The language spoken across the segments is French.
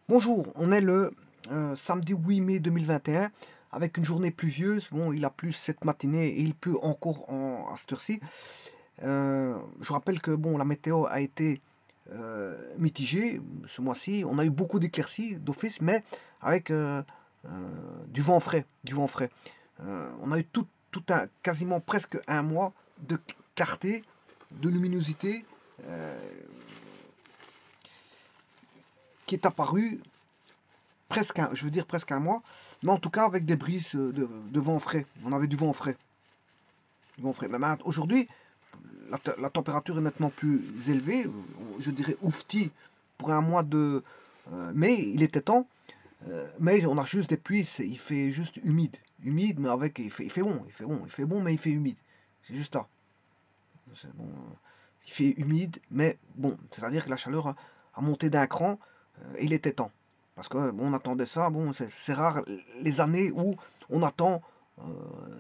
Bonjour, on est le samedi 8 mai 2021 avec une journée pluvieuse. Bon, il a plu cette matinée et il pleut encore à cette heure-ci. Je rappelle que bon, la météo a été mitigée ce mois-ci. On a eu beaucoup d'éclaircies d'office, mais avec du vent frais, du vent frais. On a eu quasiment presque un mois de clarté, de luminosité qui est apparue je veux dire presque un mois, mais en tout cas avec des brises de vent frais. On avait du vent frais. Du vent frais. Mais aujourd'hui, la température est nettement plus élevée. Je dirais oufti pour un mois de mai, il était temps. Mais on a juste des pluies, il fait juste humide. Humide, mais avec. Il fait bon, il fait bon, mais il fait humide. C'est juste ça. Bon, il fait humide, mais bon, c'est-à-dire que la chaleur a monté d'un cran et il était temps. Parce que bon, on attendait ça, bon, c'est rare les années où on attend euh,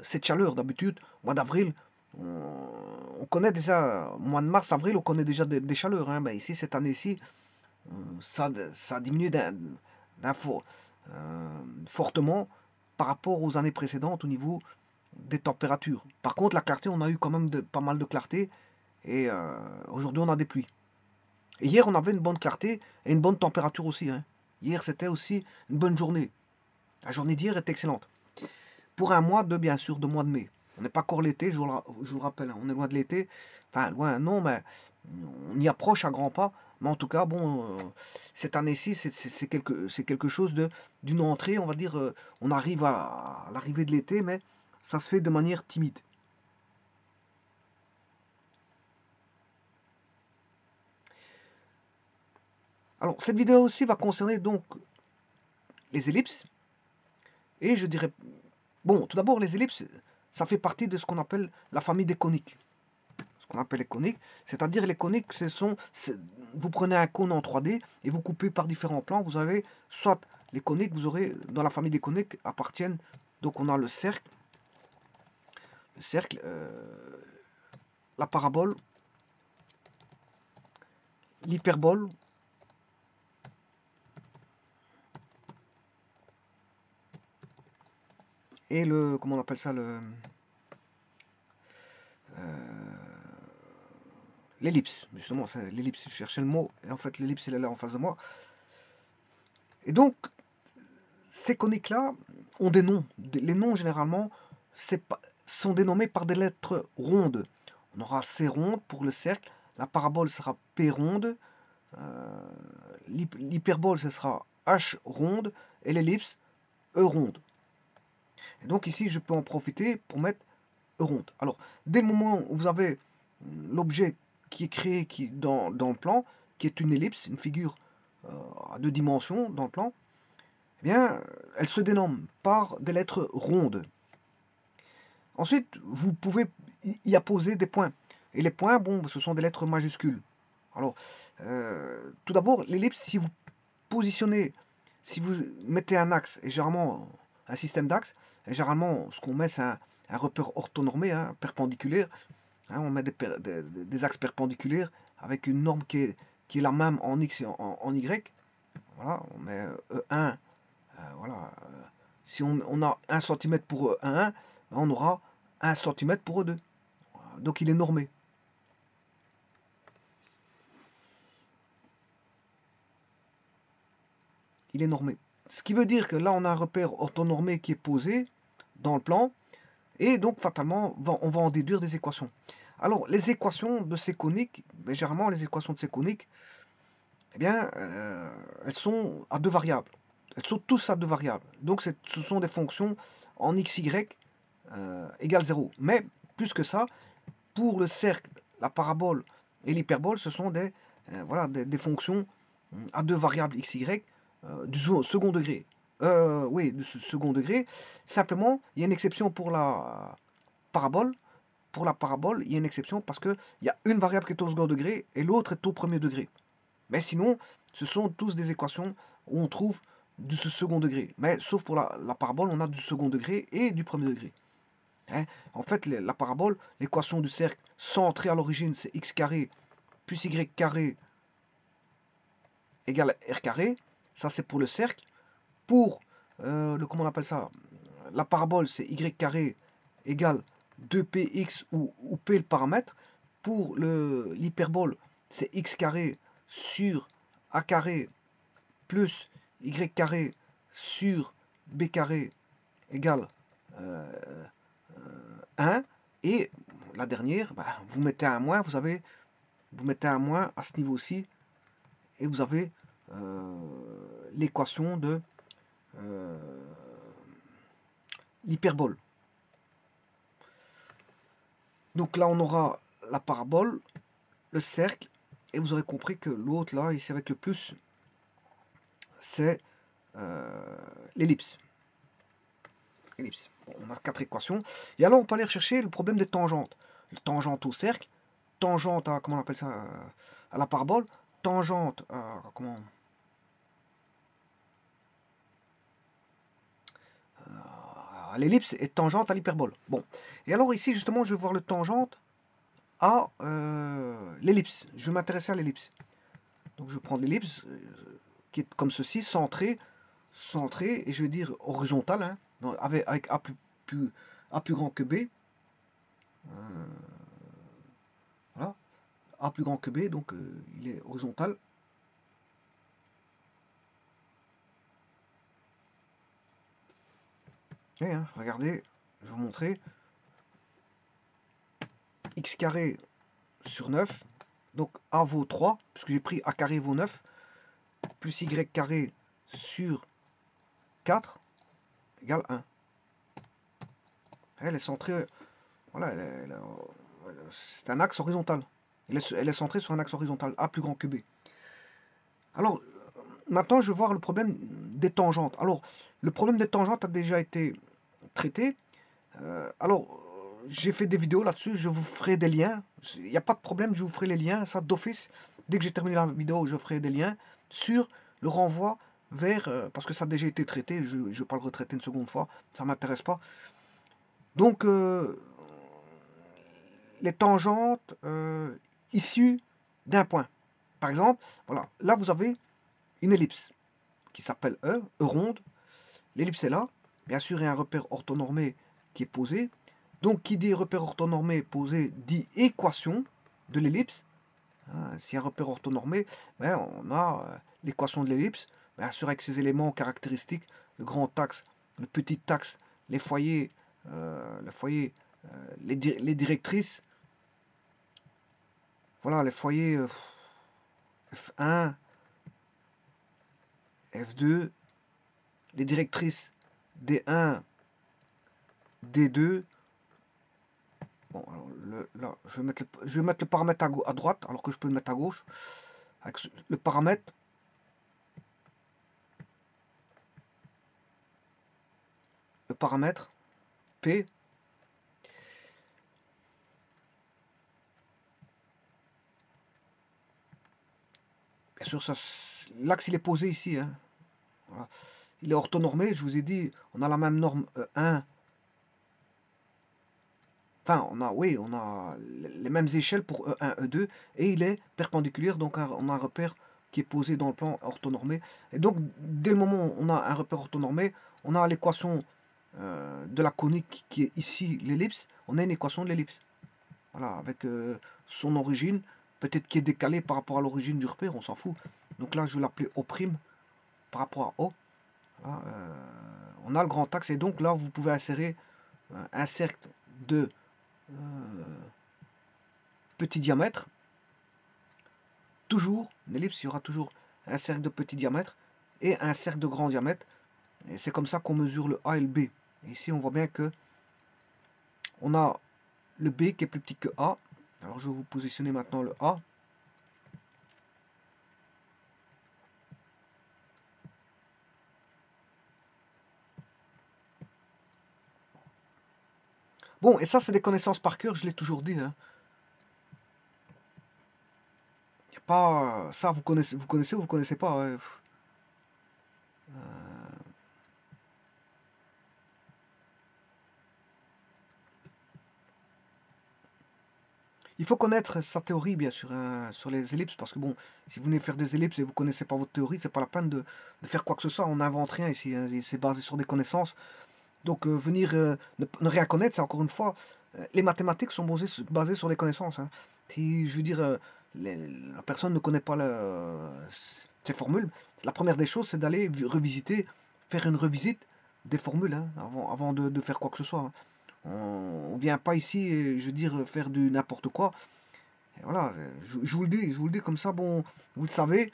cette chaleur. D'habitude, mois d'avril, on connaît déjà, mois de mars, avril, on connaît déjà des chaleurs. Hein. Ben, ici, cette année-ci, ça a diminué fortement par rapport aux années précédentes au niveau des températures. Par contre, la clarté, on a eu quand même pas mal de clarté. Et aujourd'hui, on a des pluies. Et hier, on avait une bonne clarté et une bonne température aussi. Hein. Hier, c'était aussi une bonne journée. La journée d'hier est excellente. Pour un mois bien sûr, de mois de mai. On n'est pas encore l'été, je vous le rappelle. Hein. On est loin de l'été. Enfin, loin, non, mais on y approche à grands pas. Mais en tout cas, bon, cette année-ci, c'est quelque chose d'une entrée, on va dire. On arrive à l'arrivée de l'été, mais ça se fait de manière timide. Alors, cette vidéo aussi va concerner donc les ellipses. Et je dirais, bon, tout d'abord, les ellipses, ça fait partie de ce qu'on appelle la famille des coniques. Ce qu'on appelle les coniques, c'est-à-dire les coniques, vous prenez un cône en 3D et vous coupez par différents plans. Vous avez soit les coniques, vous aurez dans la famille des coniques appartiennent, donc on a le cercle, la parabole, l'hyperbole, et le, comment on appelle ça, l'ellipse. Justement, c'est l'ellipse. Je cherchais le mot, et en fait l'ellipse elle est là en face de moi. Et donc, ces coniques-là ont des noms. Les noms, généralement, sont dénommés par des lettres rondes. On aura C ronde pour le cercle, la parabole sera P ronde, l'hyperbole ce sera H ronde et l'ellipse E ronde. Et donc ici, je peux en profiter pour mettre E ronde. Alors, dès le moment où vous avez l'objet qui est créé dans le plan, qui est une ellipse, une figure à deux dimensions dans le plan, eh bien, elle se dénomme par des lettres rondes. Ensuite, vous pouvez y apposer des points. Et les points, bon, ce sont des lettres majuscules. Alors, tout d'abord, l'ellipse, si vous mettez un axe, et généralement un système d'axes, et généralement ce qu'on met, c'est un repère orthonormé, hein, perpendiculaire. Hein, on met des axes perpendiculaires avec une norme qui est la même en X et en Y. Voilà, on met E1. Voilà, si on a 1 cm pour E1, on aura 1 cm pour E2. Donc il est normé. Il est normé. Ce qui veut dire que là, on a un repère orthonormé qui est posé dans le plan. Et donc, fatalement, on va en déduire des équations. Alors, les équations de ces coniques, généralement, les équations de ces coniques, eh bien, elles sont à deux variables. Elles sont tous à deux variables. Donc, ce sont des fonctions en x, y égale 0. Mais, plus que ça, pour le cercle, la parabole et l'hyperbole, ce sont voilà, des fonctions à deux variables x, y du second degré. Oui, du second degré. Simplement, il y a une exception pour la parabole. Pour la parabole, il y a une exception parce qu'il y a une variable qui est au second degré et l'autre est au premier degré. Mais sinon, ce sont tous des équations où on trouve du second degré. Mais sauf pour la parabole, on a du second degré et du premier degré. Hein. En fait, la parabole, l'équation du cercle centré à l'origine, c'est x carré plus y carré égale r carré. Ça, c'est pour le cercle. Pour comment on appelle ça? La parabole, c'est y carré égale 2px ou p le paramètre. Pour l'hyperbole, c'est x carré sur a carré plus y carré sur b carré égale 1. Et la dernière, bah, vous mettez un moins, vous mettez un moins à ce niveau-ci, et vous avez l'équation de l'hyperbole. Donc là, on aura la parabole, le cercle, et vous aurez compris que l'autre, là, ici avec le plus, c'est l'ellipse. Bon, on a 4 équations. Et alors, on peut aller rechercher le problème des tangentes. Le tangente au cercle, tangente à, comment on appelle ça, à la parabole, tangente à, comment... à l'ellipse et tangente à l'hyperbole. Bon. Et alors ici, justement, je vais voir le tangente à l'ellipse. Je vais m'intéresser à l'ellipse. Donc je vais prendre l'ellipse qui est comme ceci, centré, et je vais dire horizontale, hein, avec A plus grand que B. Voilà. A plus grand que B, donc il est horizontal. Et, hein, regardez, je vais vous montrer. X carré sur 9, donc A vaut 3, puisque j'ai pris A carré vaut 9, plus Y carré sur 4 égale 1. Elle est centrée, voilà, c'est un axe horizontal. Elle est centrée sur un axe horizontal, A plus grand que B. Alors, maintenant, je vais voir le problème des tangentes. Alors, le problème des tangentes a déjà été traité. J'ai fait des vidéos là-dessus, je vous ferai des liens. Il n'y a pas de problème, je vous ferai les liens, ça d'office. Dès que j'ai terminé la vidéo, je ferai des liens sur le renvoi vers... parce que ça a déjà été traité, je ne vais pas le retraiter une seconde fois, ça ne m'intéresse pas. Donc, les tangentes issues d'un point. Par exemple, voilà, là vous avez une ellipse qui s'appelle E ronde. L'ellipse est là. Bien sûr, il y a un repère orthonormé qui est posé. Donc, qui dit repère orthonormé posé dit équation de l'ellipse. Hein, si un repère orthonormé, ben, on a l'équation de l'ellipse. Bien sûr, avec ses éléments caractéristiques, le grand axe, le petit axe, les foyers, les directrices. Voilà, les foyers F1, F2, les directrices D1, D2. Bon, alors là, je vais mettre le paramètre à droite, alors que je peux le mettre à gauche. Avec le paramètre. Le paramètre P. Bien sûr, l'axe il est posé ici. Hein. Voilà. Il est orthonormé, je vous ai dit, on a la même norme 1. Enfin, on a les mêmes échelles pour E1, E2, et il est perpendiculaire, donc on a un repère qui est posé dans le plan orthonormé. Et donc, dès le moment où on a un repère orthonormé, on a l'équation de la conique qui est ici l'ellipse, on a une équation de l'ellipse. Voilà, avec son origine, peut-être qui est décalée par rapport à l'origine du repère, on s'en fout. Donc là, je vais l'appeler O' par rapport à O. Voilà, on a le grand axe, et donc là, vous pouvez insérer un cercle de petit diamètre. Toujours, une ellipse, il y aura toujours un cercle de petit diamètre et un cercle de grand diamètre. Et c'est comme ça qu'on mesure le A et le B. Et ici, on voit bien que on a le B qui est plus petit que A. Alors, je vais vous positionner maintenant le A. Bon, et ça, c'est des connaissances par cœur, je l'ai toujours dit. Hein. Y a pas... Ça, vous connaissez ou vous connaissez pas. Ouais. Il faut connaître sa théorie, bien sûr, hein, sur les ellipses, parce que bon, si vous venez faire des ellipses et vous connaissez pas votre théorie, c'est pas la peine de faire quoi que ce soit. On n'invente rien ici, hein, c'est basé sur des connaissances. Donc venir ne rien connaître, c'est encore une fois, les mathématiques sont basées sur les connaissances, hein. Si je veux dire, la personne ne connaît pas ces formules, la première des choses, c'est d'aller revisiter, faire une revisite des formules, hein, avant de faire quoi que ce soit, hein. On vient pas ici, je veux dire, faire du n'importe quoi. Et voilà, je vous le dis comme ça, bon, vous le savez.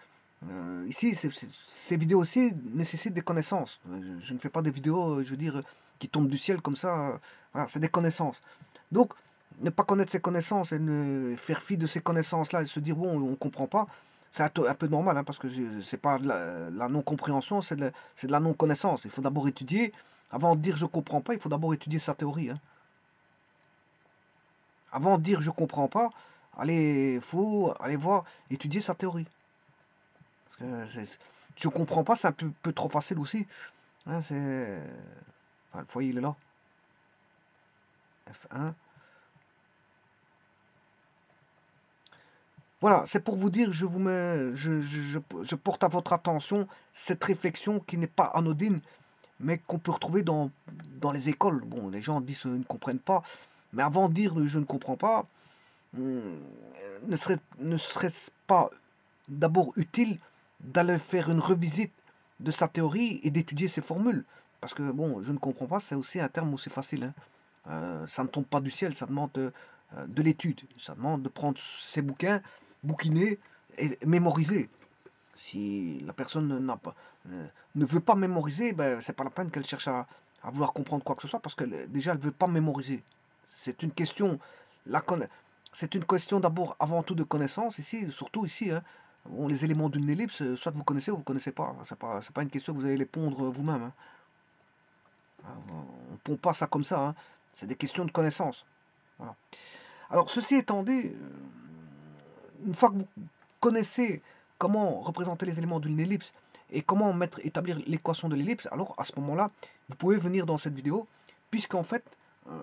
Ici, ces vidéos aussi nécessitent des connaissances. Je ne fais pas des vidéos, je veux dire, qui tombent du ciel comme ça. Voilà, c'est des connaissances. Donc, ne pas connaître ces connaissances et ne faire fi de ces connaissances-là et se dire, bon, on ne comprend pas, c'est un peu normal, hein, parce que c'est pas de la non-compréhension, c'est de la non-connaissance. Il faut d'abord étudier. Avant de dire je comprends pas, il faut d'abord étudier sa théorie, hein. Avant de dire je comprends pas, faut aller voir, étudier sa théorie. Parce que je comprends pas, c'est un peu trop facile aussi, hein, enfin, le foyer il est là. F1. Voilà, c'est pour vous dire, je vous mets, je porte à votre attention cette réflexion qui n'est pas anodine, mais qu'on peut retrouver dans les écoles. Bon, les gens disent ne comprennent pas, mais avant de dire je ne comprends pas, ne serait-ce pas d'abord utile d'aller faire une revisite de sa théorie et d'étudier ses formules? Parce que, bon, je ne comprends pas, c'est aussi un terme aussi facile, hein. Ça ne tombe pas du ciel, ça demande de l'étude. Ça demande de prendre ses bouquins, bouquiner et mémoriser. Si la personne ne veut pas mémoriser, ben, c'est pas la peine qu'elle cherche à vouloir comprendre quoi que ce soit, parce que déjà, elle ne veut pas mémoriser. C'est une question, la conna- c'est une question d'abord avant tout de connaissance ici, surtout ici, hein. Bon, les éléments d'une ellipse, soit vous connaissez ou vous connaissez pas. C'est pas une question que vous allez les pondre vous-même, hein. On ne pond pas ça comme ça, hein. C'est des questions de connaissance. Voilà. Alors, ceci étant dit, une fois que vous connaissez comment représenter les éléments d'une ellipse et comment établir l'équation de l'ellipse, alors à ce moment-là, vous pouvez venir dans cette vidéo, puisqu'en fait, euh,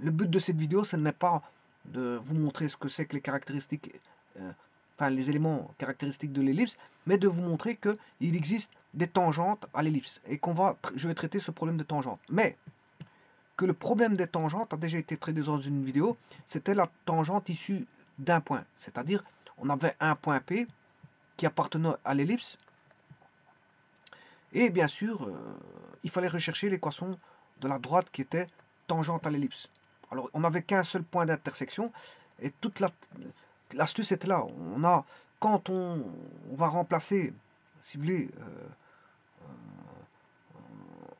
le but de cette vidéo, ce n'est pas de vous montrer ce que c'est que les caractéristiques, euh, enfin les éléments caractéristiques de l'ellipse, mais de vous montrer qu'il existe des tangentes à l'ellipse et je vais traiter ce problème de tangente. Mais que le problème des tangentes a déjà été traité dans une vidéo, c'était la tangente issue d'un point. C'est-à-dire, on avait un point P qui appartenait à l'ellipse, et bien sûr, il fallait rechercher l'équation de la droite qui était tangente à l'ellipse. Alors, on n'avait qu'un seul point d'intersection, et toute l'astuce était là. Quand on va remplacer, si vous voulez,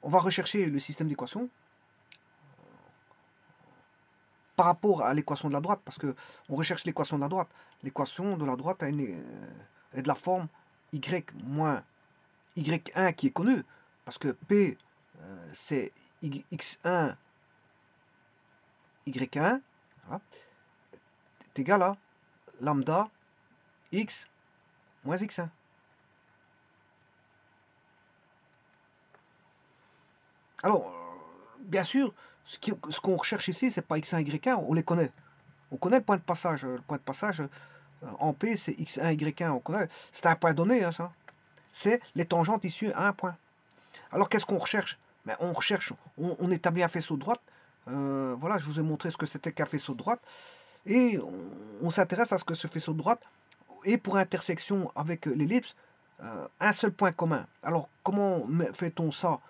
on va rechercher le système d'équation par rapport à l'équation de la droite, parce que on recherche l'équation de la droite. L'équation de la droite est de la forme y moins y1 qui est connue, parce que P, c'est x1, y1, voilà, est égal à lambda x moins x1. Alors, bien sûr, ce qu'on recherche ici, c'est pas x1, y1, on les connaît. On connaît le point de passage. Le point de passage en P, c'est x1, y1, on connaît. C'est un point donné, hein, ça. C'est les tangentes issues à un point. Alors, qu'est-ce qu'on recherche? Ben, on recherche, on établit un faisceau de droite. Voilà, je vous ai montré ce que c'était qu'un faisceau de droite. Et on s'intéresse à ce que ce faisceau de droite ait pour intersection avec l'ellipse un seul point commun. Alors, comment fait-on ça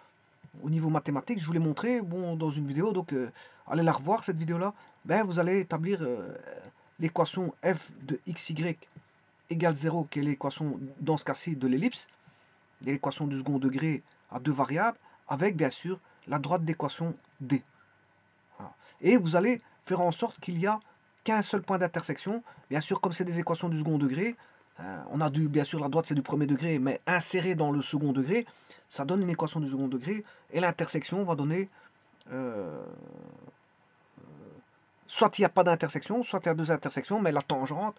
au niveau mathématique? Je vous l'ai montré bon, dans une vidéo, donc allez la revoir, cette vidéo-là. Ben, vous allez établir l'équation f de xy égale 0, qui est l'équation, dans ce cas-ci, de l'ellipse, l'équation du second degré à deux variables, avec bien sûr la droite d'équation D. Voilà. Et vous allez faire en sorte qu'il n'y a qu'un seul point d'intersection. Bien sûr, comme c'est des équations du second degré, on a bien sûr la droite c'est du premier degré, mais inséré dans le second degré, ça donne une équation du second degré, et l'intersection va donner soit il n'y a pas d'intersection, soit il y a deux intersections, mais la tangente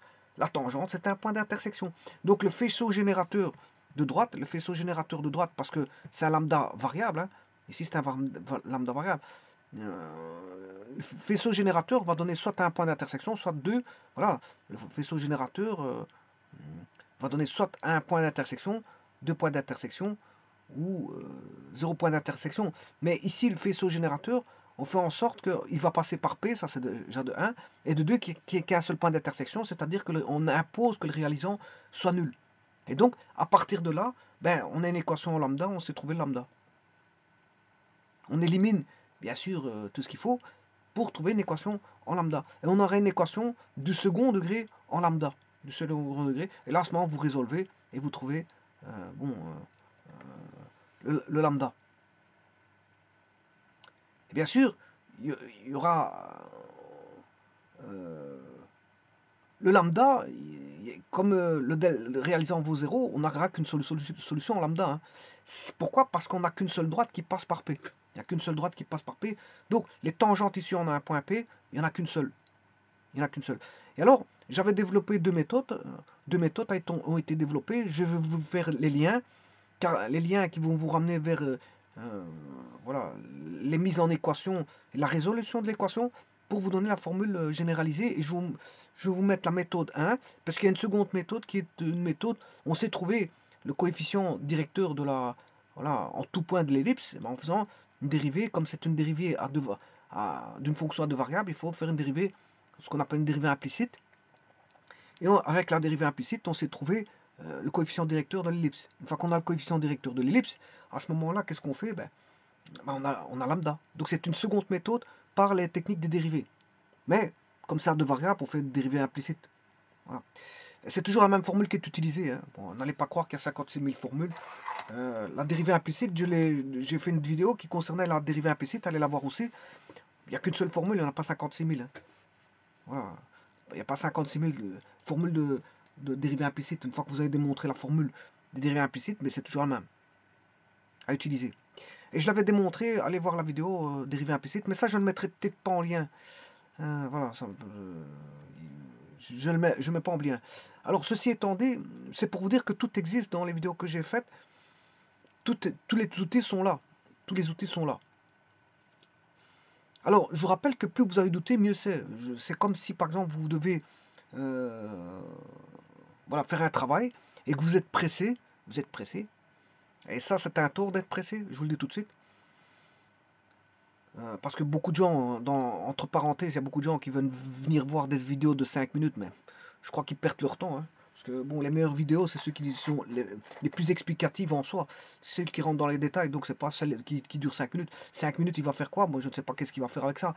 c'est un point d'intersection. Donc le faisceau générateur de droite, parce que c'est un lambda variable, hein, ici c'est un lambda variable, faisceau générateur va donner soit un point d'intersection, soit deux. Voilà, le faisceau générateur va donner soit un point d'intersection, deux points d'intersection, ou zéro point d'intersection. Mais ici, le faisceau générateur, on fait en sorte qu'il va passer par P, ça c'est déjà de 1, et de 2 qui est un seul point d'intersection, c'est-à-dire qu'on impose que le réalisant soit nul. Et donc, à partir de là, ben, on a une équation en lambda, on sait trouver le lambda. On élimine, bien sûr, tout ce qu'il faut pour trouver une équation en lambda. Et on aurait une équation du second degré en lambda, du second degré. Et là, à ce moment, vous résolvez et vous trouvez le lambda. Et bien sûr, il y aura le lambda, comme le réalisant vaut 0, on n'aura qu'une solution en lambda. Hein. Pourquoi? Parce qu'on n'a qu'une seule droite qui passe par P. Il n'y a qu'une seule droite qui passe par P. Donc, les tangentes ici, on a un point P, il n'y en a qu'une seule. Il n'y en a qu'une seule. Et alors, j'avais développé deux méthodes. Deux méthodes ont été développées. Je vais vous faire les liens, car les liens qui vont vous ramener vers voilà, les mises en équation et la résolution de l'équation pour vous donner la formule généralisée. Et je vais vous mettre la méthode 1, parce qu'il y a une seconde méthode qui est une méthode, on sait trouver le coefficient directeur de la, voilà, en tout point de l'ellipse, en faisant une dérivée, comme c'est une dérivée d'une fonction à deux variables, il faut faire une dérivée, ce qu'on appelle une dérivée implicite. Et avec la dérivée implicite, on sait trouver le coefficient directeur de l'ellipse. Une fois qu'on a le coefficient directeur de l'ellipse, à ce moment-là, qu'est-ce qu'on fait? On a lambda. Donc c'est une seconde méthode par les techniques des dérivées. Mais, comme ça, deux variables, on fait une dérivée implicite. Voilà. C'est toujours la même formule qui est utilisée. Hein. Bon, n'allez pas croire qu'il y a 56 000 formules. La dérivée implicite, j'ai fait une vidéo qui concernait la dérivée implicite, allez la voir aussi. Il n'y a qu'une seule formule, il n'y en a pas 56 000. Hein. Voilà. Il n'y a pas 56 000 formules de dérivée implicite. Une fois que vous avez démontré la formule des dérivées implicites, mais c'est toujours la même à utiliser. Et je l'avais démontré, allez voir la vidéo dérivée implicite, mais ça je ne le mettrai peut-être pas en lien. Voilà, je ne mets pas en lien. Alors ceci étant dit, c'est pour vous dire que tout existe dans les vidéos que j'ai faites. Tous les outils sont là. Tous les outils sont là. Alors, je vous rappelle que plus vous avez d'outils, mieux c'est. C'est comme si, par exemple, vous devez voilà, faire un travail et que vous êtes pressé. Vous êtes pressé. Et ça, c'est un tort d'être pressé, je vous le dis tout de suite. Parce que beaucoup de gens, entre parenthèses, il y a beaucoup de gens qui veulent venir voir des vidéos de 5 minutes, mais je crois qu'ils perdent leur temps. Hein. Parce que bon, les meilleures vidéos, c'est ceux qui sont les plus explicatives en soi. C'est celles qui rentrent dans les détails, donc c'est pas celle qui dure 5 minutes. 5 minutes, il va faire quoi? Moi, je ne sais pas qu'est-ce qu'il va faire avec ça.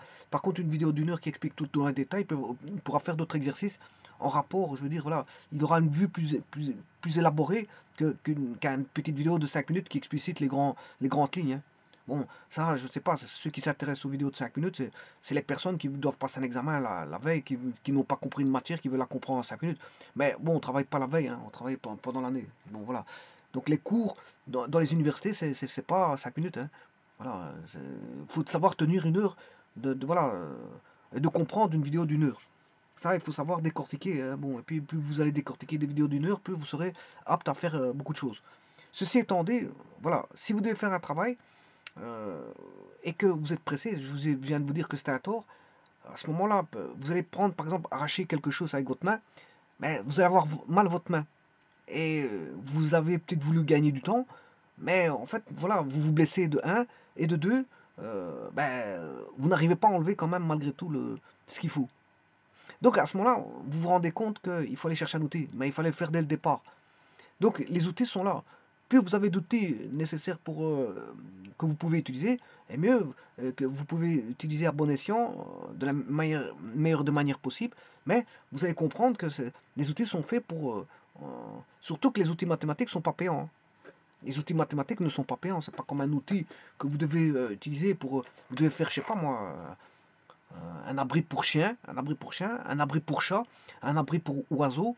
Une vidéo d'1 heure qui explique tout dans les détails, il pourra faire d'autres exercices en rapport. Je veux dire, voilà, il aura une vue plus élaborée qu'une petite vidéo de 5 minutes qui explicite les grandes lignes. Hein. Bon, ça, je ne sais pas, ceux qui s'intéressent aux vidéos de 5 minutes, c'est les personnes qui doivent passer un examen la veille, qui n'ont pas compris une matière, qui veulent la comprendre en 5 minutes. Mais bon, on ne travaille pas la veille, hein, on travaille pendant l'année. Bon, voilà. Donc les cours dans les universités, c'est pas 5 minutes. Hein. Voilà, faut savoir tenir une heure, voilà, de comprendre une vidéo d'1 heure. Ça, il faut savoir décortiquer. Hein, bon, et puis plus vous allez décortiquer des vidéos d'1 heure, plus vous serez apte à faire beaucoup de choses. Ceci étant dit, voilà, si vous devez faire un travail, et que vous êtes pressé, viens de vous dire que c'était un tort, à ce moment-là, vous allez prendre, par exemple, arracher quelque chose avec votre main, mais vous allez avoir mal votre main. Et vous avez peut-être voulu gagner du temps, mais en fait, voilà, vous vous blessez de 1 et de 2, vous n'arrivez pas à enlever quand même malgré tout ce qu'il faut. Donc à ce moment-là, vous vous rendez compte qu'il faut aller chercher un outil, mais il fallait le faire dès le départ. Donc les outils sont là. Plus vous avez d'outils nécessaires pour que vous pouvez utiliser, et mieux que vous pouvez utiliser à bon escient, de la meilleure de manière possible. Mais vous allez comprendre que les outils sont faits pour... surtout que les outils mathématiques ne sont pas payants. Hein. Les outils mathématiques ne sont pas payants. C'est pas comme un outil que vous devez utiliser pour... vous devez faire, je sais pas moi... un abri pour chien, un abri pour chien, un abri pour chat, un abri pour oiseau,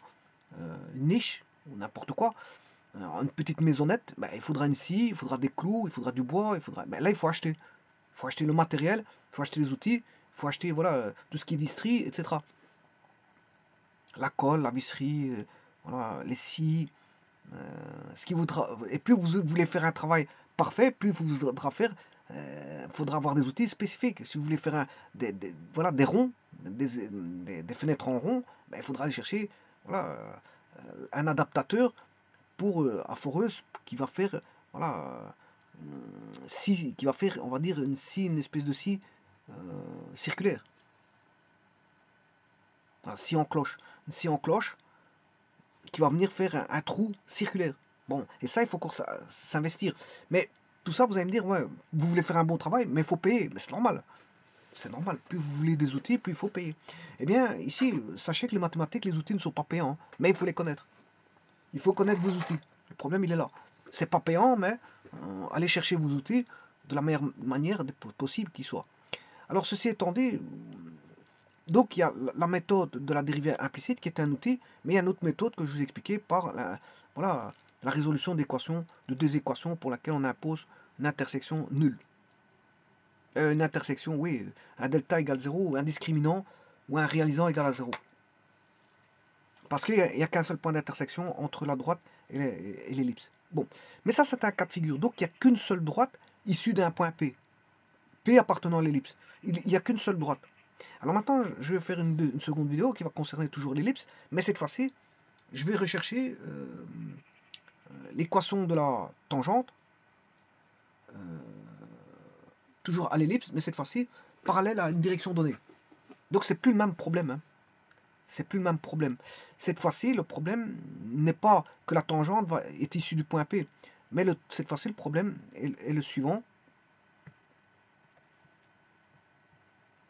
une niche, ou n'importe quoi. Alors, une petite maisonnette, il faudra une scie, il faudra des clous, il faudra du bois, là il faut acheter. Il faut acheter le matériel, il faut acheter les outils, il faut acheter voilà, tout ce qui est visserie, etc. La colle, la visserie, voilà, les scies, ce qui voudra. Et plus vous voulez faire un travail parfait, plus il vous voudra faire faudra avoir des outils spécifiques. Si vous voulez faire voilà, des ronds, des fenêtres en rond, ben, il faudra aller chercher voilà, un adaptateur pour à foreuse qui va faire voilà, scie, qui va faire, on va dire, une espèce de scie circulaire. Une scie en cloche. Une scie en cloche qui va venir faire un trou circulaire. Bon, et ça, il faut encore s'investir. Mais tout ça, vous allez me dire, ouais, vous voulez faire un bon travail, mais il faut payer. Mais c'est normal. C'est normal. Plus vous voulez des outils, plus il faut payer. Eh bien, ici, sachez que les mathématiques, les outils ne sont pas payants, mais il faut les connaître. Il faut connaître vos outils. Le problème, il est là. C'est pas payant, mais allez chercher vos outils de la meilleure manière possible qui soit. Alors, ceci étant dit, donc il y a la méthode de la dérivée implicite qui est un outil, mais il y a une autre méthode que je vous ai expliquée par voilà, la résolution d'équations, de deux équations pour laquelle on impose une intersection nulle. Une intersection, oui, un delta égale 0, ou un discriminant, ou un réalisant égal à 0. Parce qu'il n'y a qu'un seul point d'intersection entre la droite et l'ellipse. Bon, mais ça c'est un cas de figure. Donc il n'y a qu'une seule droite issue d'un point P. P appartenant à l'ellipse. Il n'y a qu'une seule droite. Alors maintenant, je vais faire une seconde vidéo qui va concerner toujours l'ellipse, mais cette fois-ci, je vais rechercher l'équation de la tangente, toujours à l'ellipse, mais cette fois-ci, parallèle à une direction donnée. Donc c'est plus le même problème. Hein. C'est plus le même problème. Cette fois-ci, le problème n'est pas que la tangente est issue du point P, mais cette fois-ci, le problème est le suivant.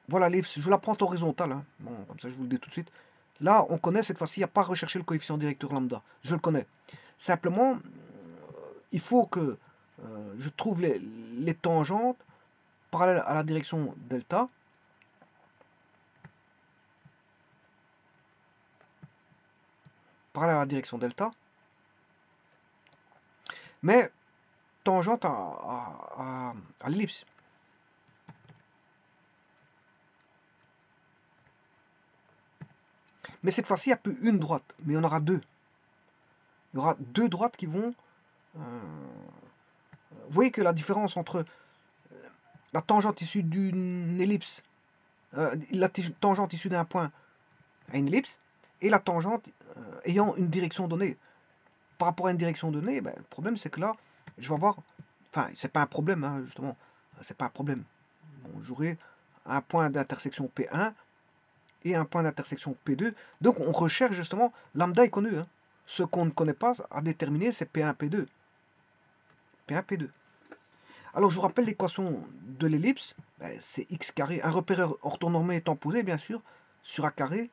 Voilà l'ellipse, je la prends horizontale. Hein. Bon, comme ça, je vous le dis tout de suite. Là, on connaît, cette fois-ci, il n'y a pas à rechercher le coefficient directeur lambda. Je le connais. Simplement, il faut que je trouve les tangentes parallèles à la direction delta. Parallèle à la direction delta. Mais tangente à l'ellipse. Mais cette fois-ci, il n'y a plus une droite, mais il y en aura deux. Il y aura deux droites qui vont... vous voyez que la différence entre la tangente issue d'une ellipse, la tangente issue d'un point à une ellipse, et la tangente ayant une direction donnée. Par rapport à une direction donnée, ben, le problème c'est que là, je vais avoir... Enfin, c'est pas un problème, hein, justement. C'est pas un problème. Bon, j'aurai un point d'intersection P1 et un point d'intersection P2. Donc on recherche justement, lambda est connu. Hein. Ce qu'on ne connaît pas à déterminer, c'est P1, P2. P1, P2. Alors je vous rappelle l'équation de l'ellipse, ben, c'est x carré, un repère orthonormé étant posé bien sûr, sur a carré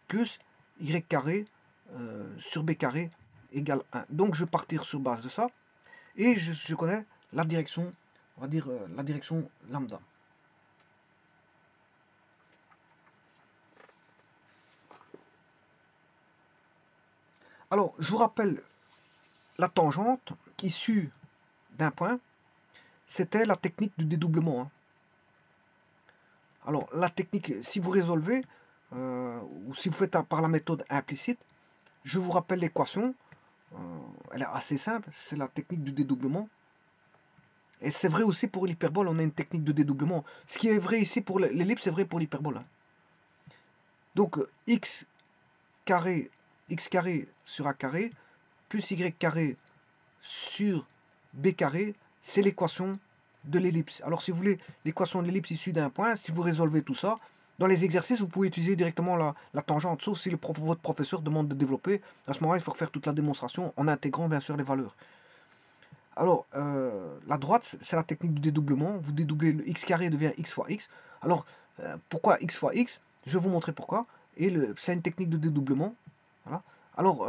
plus y carré sur b carré égale 1. Donc je vais partir sur base de ça, et je connais la direction, on va dire la direction lambda. Alors, je vous rappelle, la tangente issue d'un point, c'était la technique du dédoublement. Hein. Alors, la technique, si vous résolvez, ou si vous faites par la méthode implicite, je vous rappelle l'équation, elle est assez simple, c'est la technique du dédoublement. Et c'est vrai aussi pour l'hyperbole, on a une technique de dédoublement. Ce qui est vrai ici pour l'ellipse, c'est vrai pour l'hyperbole. Hein. Donc, x carré sur a carré, plus y carré sur b carré, c'est l'équation de l'ellipse. Alors si vous voulez l'équation de l'ellipse issue d'un point, si vous résolvez tout ça, dans les exercices, vous pouvez utiliser directement la tangente, sauf si votre professeur demande de développer. À ce moment-là, il faut refaire toute la démonstration en intégrant bien sûr les valeurs. Alors, la droite, c'est la technique du dédoublement. Vous dédoublez, le x carré devient x fois x. Alors, pourquoi x fois x? Je vais vous montrer pourquoi. Et c'est une technique de dédoublement. Voilà. Alors,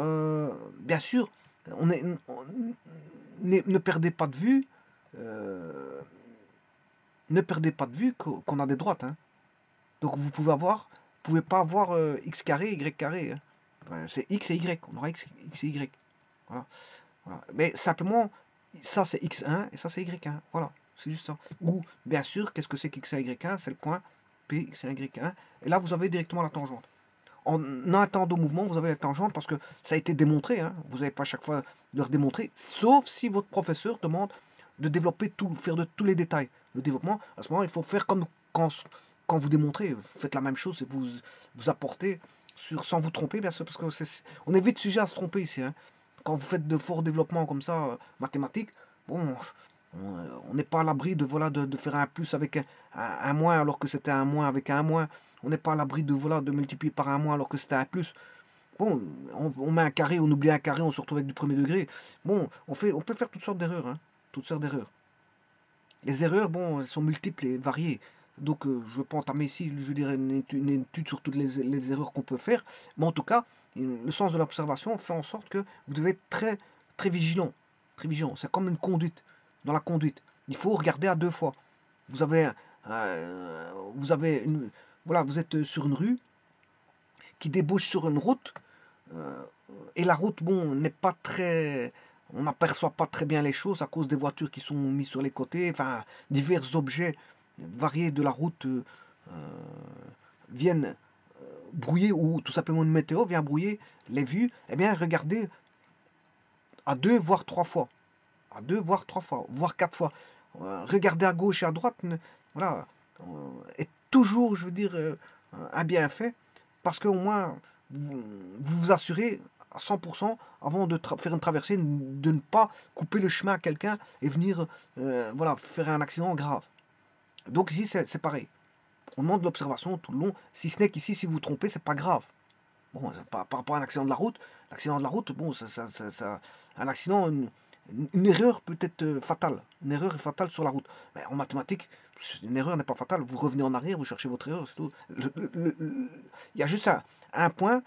bien sûr, ne perdez pas de vue, qu'on a des droites. Hein. Donc, vous pouvez pas avoir x carré, y carré. Hein. Enfin, c'est x et y. On aura x et y. Voilà. Voilà. Mais simplement, ça c'est x1 et ça c'est y1. Voilà, c'est juste ça. Ou, bien sûr, qu'est-ce que c'est qu'x1, y1? C'est le point P, x1, y1. Et là, vous avez directement la tangente. En un temps de mouvement, vous avez la tangente parce que ça a été démontré. Hein. Vous n'avez pas à chaque fois de le redémontrer, sauf si votre professeur demande de développer tout, faire de tous les détails. Le développement, à ce moment, il faut faire comme quand vous démontrez, vous faites la même chose et vous apportez sans vous tromper, bien sûr, parce que on est vite sujet à se tromper ici. Hein. Quand vous faites de forts développements comme ça, mathématiques, bon, on n'est pas à l'abri de, voilà, de faire un plus avec un moins alors que c'était un moins avec un moins. On n'est pas à l'abri de, voilà, de multiplier par un moins alors que c'était un plus. Bon, on met un carré, on oublie un carré, on se retrouve avec du premier degré. Bon, on peut faire toutes sortes d'erreurs. Hein, toutes sortes d'erreurs. Les erreurs, bon, elles sont multiples et variées. Donc, je ne vais pas entamer ici, je dirais, une étude sur toutes les erreurs qu'on peut faire. Mais en tout cas, le sens de l'observation fait en sorte que vous devez être très, très vigilant. Très vigilant. C'est comme une conduite. Dans la conduite, il faut regarder à deux fois. Vous avez, voilà, vous êtes sur une rue qui débouche sur une route. Et la route, bon, n'est pas très... On n'aperçoit pas très bien les choses à cause des voitures qui sont mises sur les côtés. Enfin, divers objets variés de la route viennent brouiller, ou tout simplement une météo vient brouiller les vues. Eh bien, regardez à deux, voire trois fois. À deux, voire trois fois, voire quatre fois. Regardez à gauche et à droite, voilà, est toujours, je veux dire, un bienfait, parce qu'au moins, vous vous assurez à 100% avant de faire une traversée, de ne pas couper le chemin à quelqu'un et venir voilà, faire un accident grave. Donc ici, c'est pareil. On demande de l'observation tout le long, si ce n'est qu'ici, si vous vous trompez, c'est pas grave. Bon, par rapport à un accident de la route, l'accident de la route, bon, un accident, une erreur peut être fatale. Une erreur est fatale sur la route. Mais en mathématiques, une erreur n'est pas fatale. Vous revenez en arrière, vous cherchez votre erreur, c'est tout. Il y a juste un point.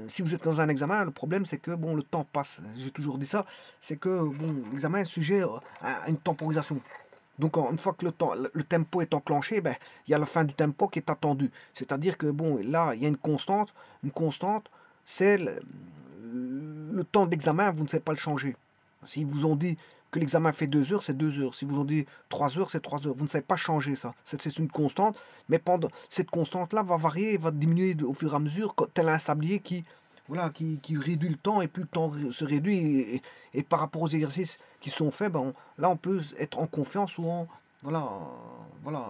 Si vous êtes dans un examen, le problème c'est que bon, le temps passe. J'ai toujours dit ça. C'est que bon, l'examen est sujet à une temporisation. Donc une fois que le tempo est enclenché, ben, il y a la fin du tempo qui est attendue. C'est-à-dire que bon, là, il y a une constante. Une constante, c'est le temps d'examen, vous ne savez pas le changer. S'ils vous ont dit que l'examen fait 2 heures, c'est 2 heures. Si vous ont dit 3 heures, c'est 3 heures. Vous ne savez pas changer ça. C'est une constante, mais pendant cette constante-là va varier, va diminuer au fur et à mesure, tel un sablier qui, voilà, qui réduit le temps, et plus le temps se réduit, et par rapport aux exercices qui sont faits, ben là on peut être en confiance ou en voilà, voilà,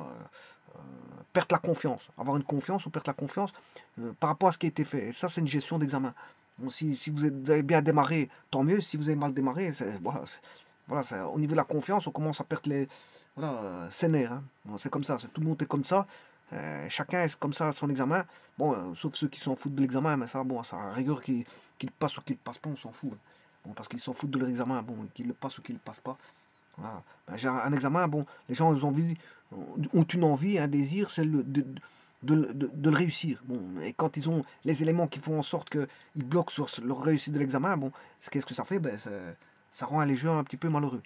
perdre la confiance, avoir une confiance ou perdre la confiance par rapport à ce qui a été fait. Et ça, c'est une gestion d'examen. Bon, si vous avez bien démarré, tant mieux. Si vous avez mal démarré, voilà, voilà, au niveau de la confiance, on commence à perdre voilà, ses nerfs. Hein. Bon, c'est comme ça, tout le monde est comme ça. Chacun est comme ça à son examen. Bon, sauf ceux qui s'en foutent de l'examen, mais ça, bon, ça, à rigueur, qu'ils passent ou qu'ils ne passent pas, on s'en fout. Hein. Bon, parce qu'ils s'en foutent de leur examen, bon, qu'ils le passent ou qu'ils ne le passent pas. Voilà. Ben, j'ai un examen, bon, les gens ont une envie, un désir, c'est de le réussir. Bon, et quand ils ont les éléments qui font en sorte qu'ils bloquent sur leur réussite de l'examen, bon, qu'est-ce que ça fait? Ben, ça rend les gens un petit peu malheureux.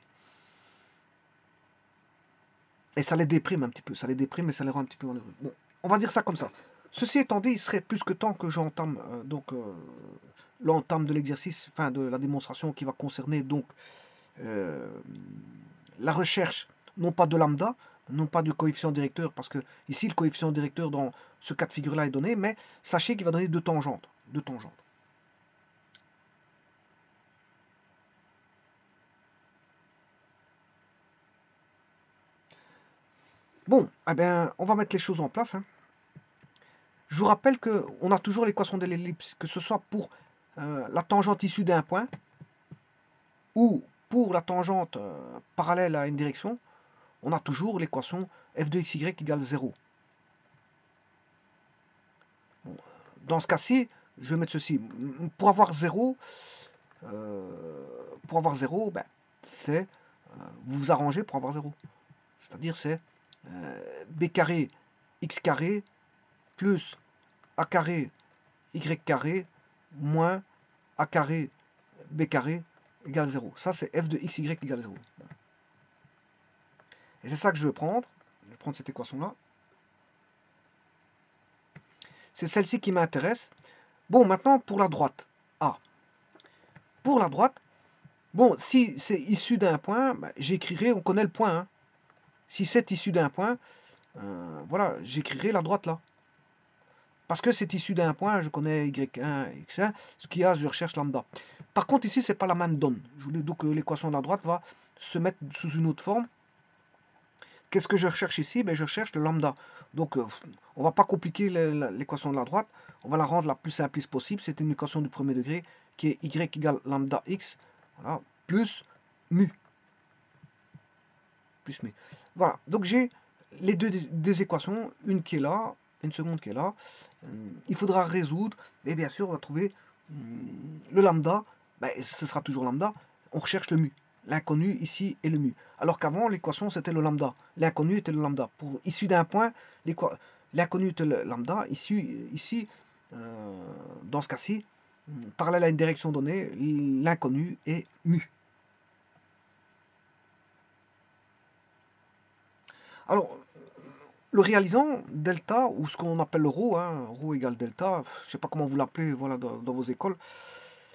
Et ça les déprime un petit peu, ça les déprime et ça les rend un petit peu malheureux. Bon, on va dire ça comme ça. Ceci étant dit, il serait plus que temps que j'entame l'entame de l'exercice, enfin de la démonstration qui va concerner donc euh, la recherche, non pas de lambda, non pas du coefficient directeur, parce que ici le coefficient directeur dans ce cas de figure-là est donné, mais sachez qu'il va donner deux tangentes. Deux tangentes. Bon, eh bien, on va mettre les choses en place. Hein. Je vous rappelle qu'on a toujours l'équation de l'ellipse, que ce soit pour la tangente issue d'un point, ou pour la tangente parallèle à une direction, on a toujours l'équation f de xy égale 0. Bon, dans ce cas-ci, je vais mettre ceci. Pour avoir 0, ben, c'est vous vous arrangez pour avoir 0. C'est-à-dire c'est b carré x carré plus a carré y carré moins a carré b carré égale 0. Ça, c'est f de xy égale 0. Et c'est ça que je vais prendre. Je vais prendre cette équation-là. C'est celle-ci qui m'intéresse. Bon, maintenant, pour la droite. A. Pour la droite, bon, si c'est issu d'un point, ben, j'écrirai, on connaît le point. Hein. Si c'est issu d'un point, voilà, j'écrirai la droite là. Parce que c'est issu d'un point, je connais y1, x1, ce qu'il y a, je recherche lambda. Par contre, ici, c'est pas la même donne. Je voulais donc que l'équation de la droite va se mettre sous une autre forme. Qu'est-ce que je recherche ici? Ben, je recherche le lambda. Donc, on va pas compliquer l'équation de la droite. On va la rendre la plus simpliste possible. C'est une équation du premier degré qui est y égale lambda x, voilà, plus mu. Plus mu. Voilà. Donc, j'ai les deux équations. Une qui est là, une seconde qui est là. Il faudra résoudre. Et bien sûr, on va trouver le lambda. Ben, ce sera toujours lambda. On recherche le mu. L'inconnu ici est le mu. Alors qu'avant, l'équation, c'était le lambda. L'inconnu était le lambda. Issu d'un point, l'inconnu était le lambda. Ici dans ce cas-ci, parallèle à une direction donnée, l'inconnu est mu. Alors, le réalisant, delta, ou ce qu'on appelle le rho, rho égale delta, je ne sais pas comment vous l'appelez voilà, dans vos écoles,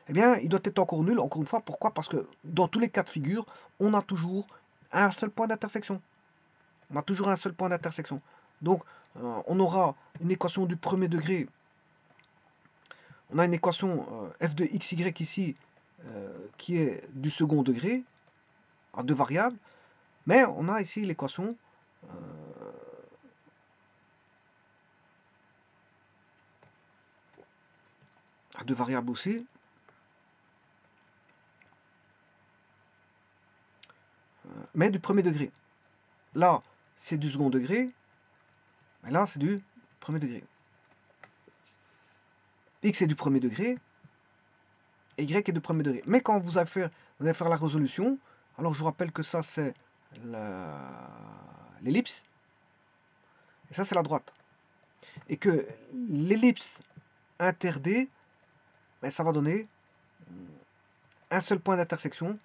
eh bien, il doit être encore nul, encore une fois. Pourquoi? Parce que dans tous les cas de figure, on a toujours un seul point d'intersection. On a toujours un seul point d'intersection. Donc, on aura une équation du premier degré. On a une équation f de xy ici, qui est du second degré, à deux variables. Mais on a ici l'équation à deux variables aussi. Mais du premier degré. Là, c'est du second degré. Et là, c'est du premier degré. X est du premier degré. Et Y est du premier degré. Mais quand vous allez faire la résolution, alors je vous rappelle que ça, c'est l'ellipse. Et ça, c'est la droite. Et que l'ellipse inter D, ben, ça va donner un seul point d'intersection.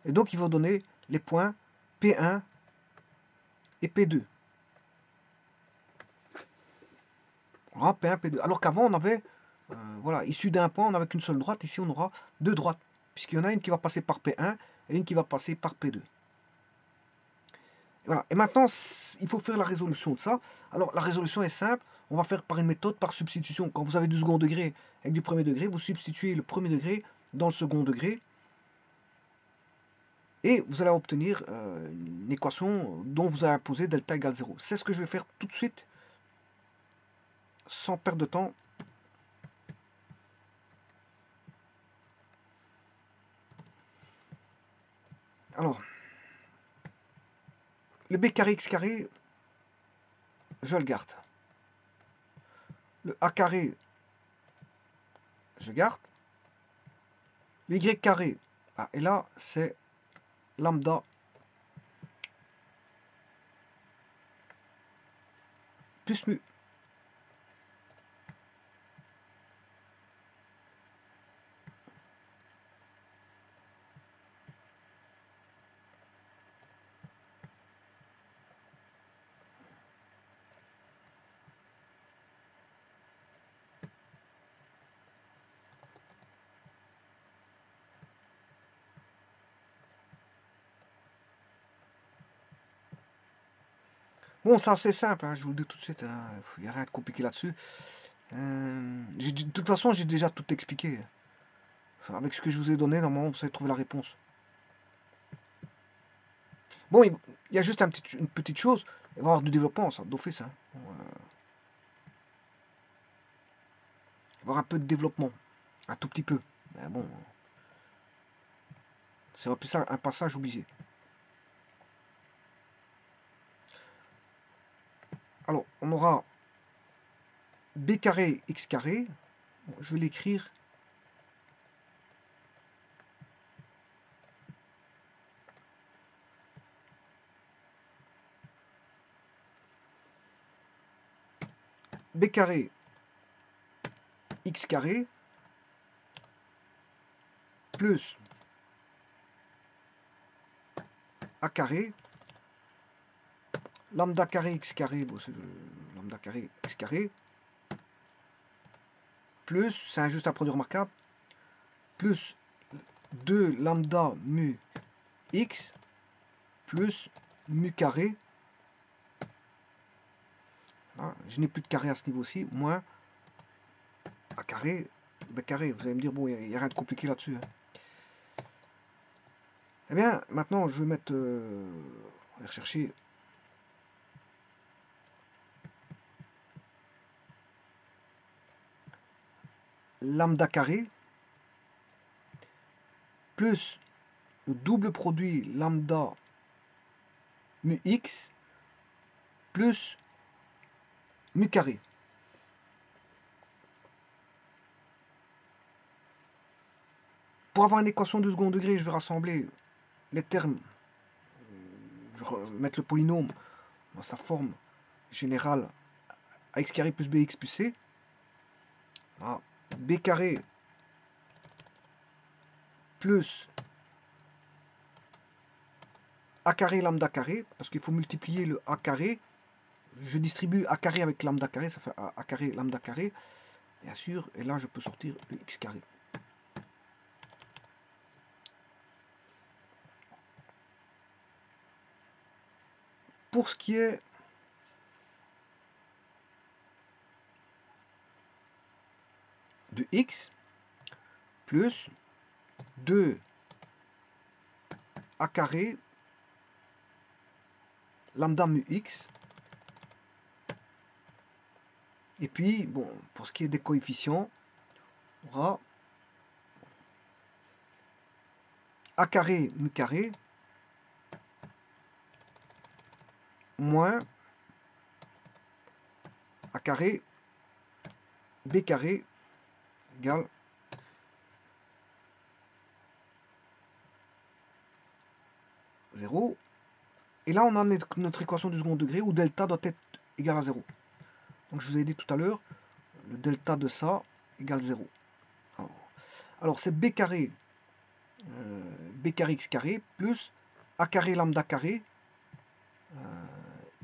Et donc, il va donner les points P1 et P2. Voilà, P1, P2. Alors qu'avant, on avait, voilà, issu d'un point, on n'avait qu'une seule droite. Ici, on aura deux droites, puisqu'il y en a une qui va passer par P1 et une qui va passer par P2. Voilà. Et maintenant, il faut faire la résolution de ça. Alors, la résolution est simple. On va faire par une méthode, par substitution. Quand vous avez du second degré avec du premier degré, vous substituez le premier degré dans le second degré. Et vous allez obtenir une équation dont vous allez poser delta égale 0. C'est ce que je vais faire tout de suite, sans perdre de temps. Alors, le b carré x carré, je le garde. Le a carré, je garde. Le y carré, et là, c'est lambda plus mu. Bon, c'est assez simple, je vous le dis tout de suite, il n'y a rien de compliqué là-dessus. De toute façon, j'ai déjà tout expliqué. Enfin, avec ce que je vous ai donné, normalement, vous allez trouver la réponse. Bon, il y a juste une petite chose. Il va y avoir du développement, ça, d'office. Bon, il va y avoir un peu de développement. Un tout petit peu. Mais bon, c'est un passage obligé. Alors, on aura b carré x carré. Bon, je vais l'écrire. B carré x carré plus a carré lambda carré x carré, bon, c'est lambda carré x carré, plus, c'est juste un produit remarquable, plus 2 lambda mu x plus mu carré. Là, je n'ai plus de carré à ce niveau-ci, moins a carré, b carré. Vous allez me dire, bon, il n'y a rien de compliqué là-dessus. Eh bien, maintenant, je vais mettre... on va rechercher lambda carré plus le double produit lambda mu x plus mu carré. Pour avoir une équation de second degré, je vais rassembler les termes. Je vais mettre le polynôme dans sa forme générale ax carré plus bx plus c. Voilà. B carré plus a carré lambda carré, parce qu'il faut multiplier le a carré. Je distribue a carré avec lambda carré, ça fait a carré lambda carré, bien sûr, et là je peux sortir le x carré. Pour ce qui est de x, plus 2 a carré lambda mu x. Et puis, bon, pour ce qui est des coefficients, on aura a carré mu carré moins a carré b carré égale 0. Et là, on a notre équation du second degré où delta doit être égal à 0. Donc, je vous ai dit tout à l'heure, le delta de ça égale 0. Alors c'est b carré x carré plus a carré lambda carré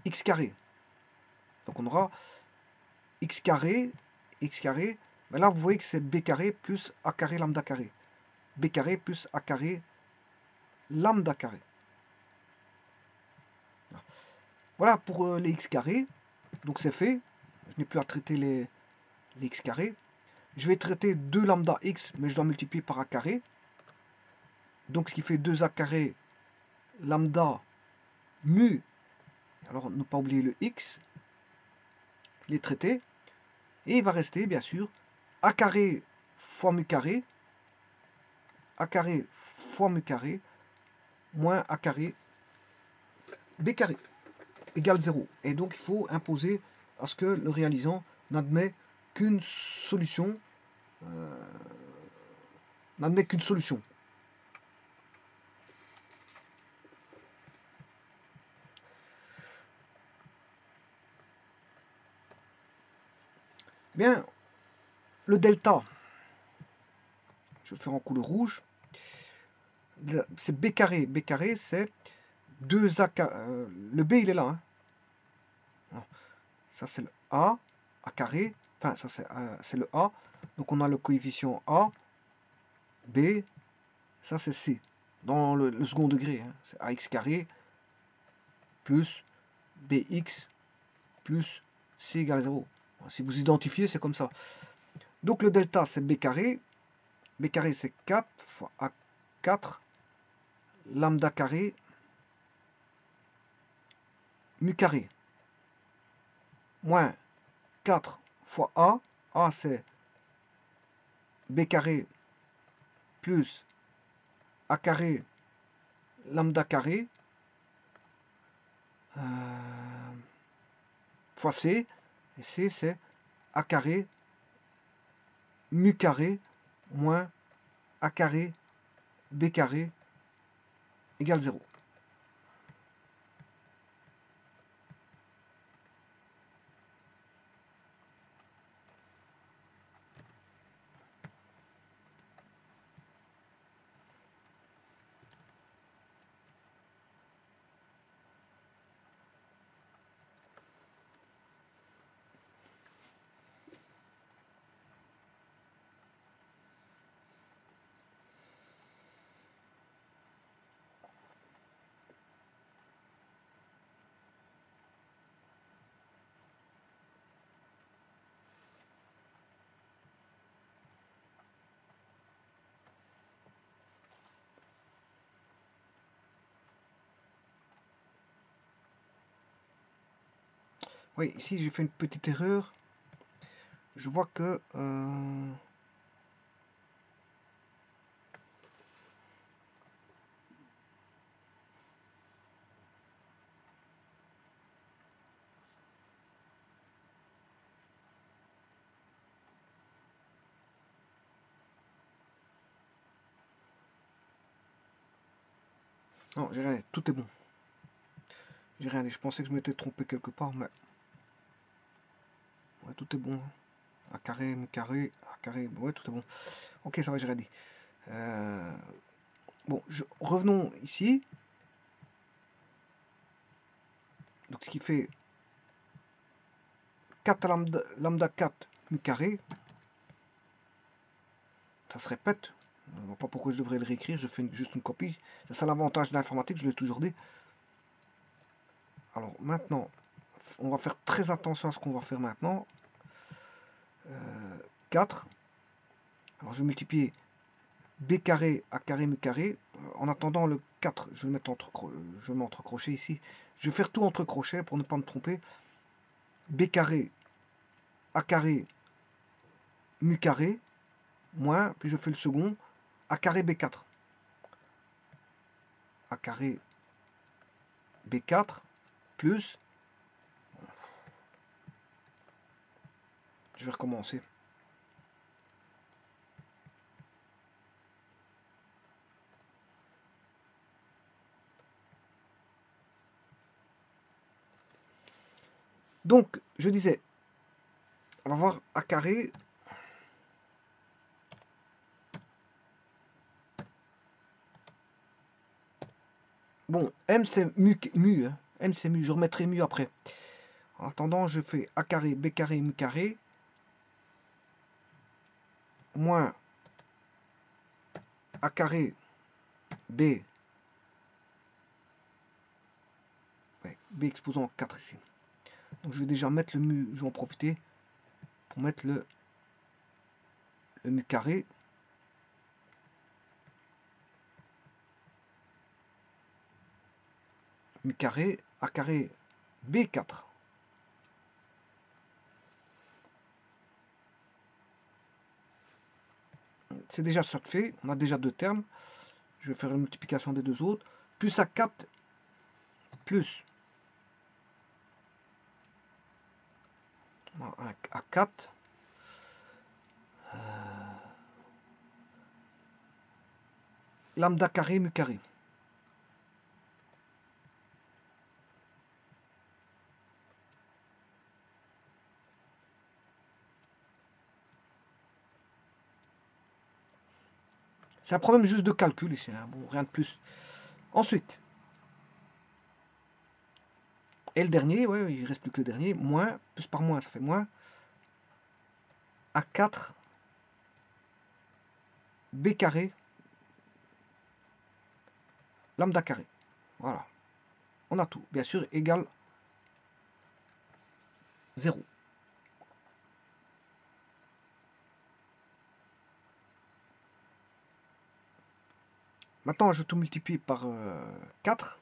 x carré. Donc on aura x carré, mais là vous voyez que c'est b carré plus a carré lambda carré. B carré plus a carré lambda carré. Voilà pour les x carrés. Donc c'est fait. Je n'ai plus à traiter les x carrés. Je vais traiter 2 lambda x, mais je dois multiplier par a carré. Donc ce qui fait 2a carré lambda mu. Alors ne pas oublier le x. Il est traité. Et il va rester, bien sûr, a carré fois mu carré. A carré fois mu carré moins a carré b carré égale 0. Et donc il faut imposer à ce que le réalisant n'admet qu'une solution. N'admet qu'une solution. Bien, le delta, je vais faire en couleur rouge, c'est b carré. B carré, c'est 2a carré. Le b, il est là. Hein. Ça, c'est le a carré. Enfin, ça, c'est le a. Donc, on a le coefficient a, b, ça, c'est c. Dans le second degré, hein. C'est ax carré plus bx plus c égale 0. Si vous identifiez, c'est comme ça. Donc, le delta, c'est b carré. B carré, c'est 4 fois a 4 lambda carré mu carré moins 4 fois a. A, c'est b carré plus a carré lambda carré fois c. Et c, c'est a carré mu carré moins a carré b carré égale 0. Oui, ici j'ai fait une petite erreur. Je vois que... non, j'ai rien, tout est bon. J'ai rien dit, je pensais que je m'étais trompé quelque part, mais... Ouais, tout est bon. A carré, mi carré, A carré, ouais, tout est bon. Ok, ça va, j'ai rien dit. Bon, revenons ici. Donc, ce qui fait 4 lambda 4 mi carré. Ça se répète. Je ne vois pas pourquoi je devrais le réécrire, je fais juste une copie. C'est ça l'avantage de l'informatique, je l'ai toujours dit. Alors maintenant, on va faire très attention à ce qu'on va faire maintenant. 4. Alors je vais multiplier b carré a carré mu carré. En attendant le 4, je vais le mets entre crochets ici. Je vais faire tout entre crochets pour ne pas me tromper. B carré a carré mu carré moins, puis je fais le second, a carré b4. A carré b4 plus... Je vais recommencer. Donc, je disais, on va voir A carré. Bon, M c'est mu hein. M c'est mu, je remettrai mu après. En attendant, je fais A carré, B carré, mu carré. Moins A carré, B. Ouais, B exposant 4 ici. Donc je vais déjà mettre le mu, je vais en profiter pour mettre le mu carré. Mu carré, A carré, B4. C'est déjà ça de fait, on a déjà deux termes. Je vais faire la multiplication des deux autres. Plus A4 plus A4. Lambda carré, mu carré. C'est un problème juste de calcul ici, hein. Bon, rien de plus. Ensuite, et le dernier, ouais, il reste plus que le dernier, moins, plus par moins, ça fait moins. A4, B carré, lambda carré. Voilà. On a tout. Bien sûr, égale 0. Maintenant, je tout multiplie par 4.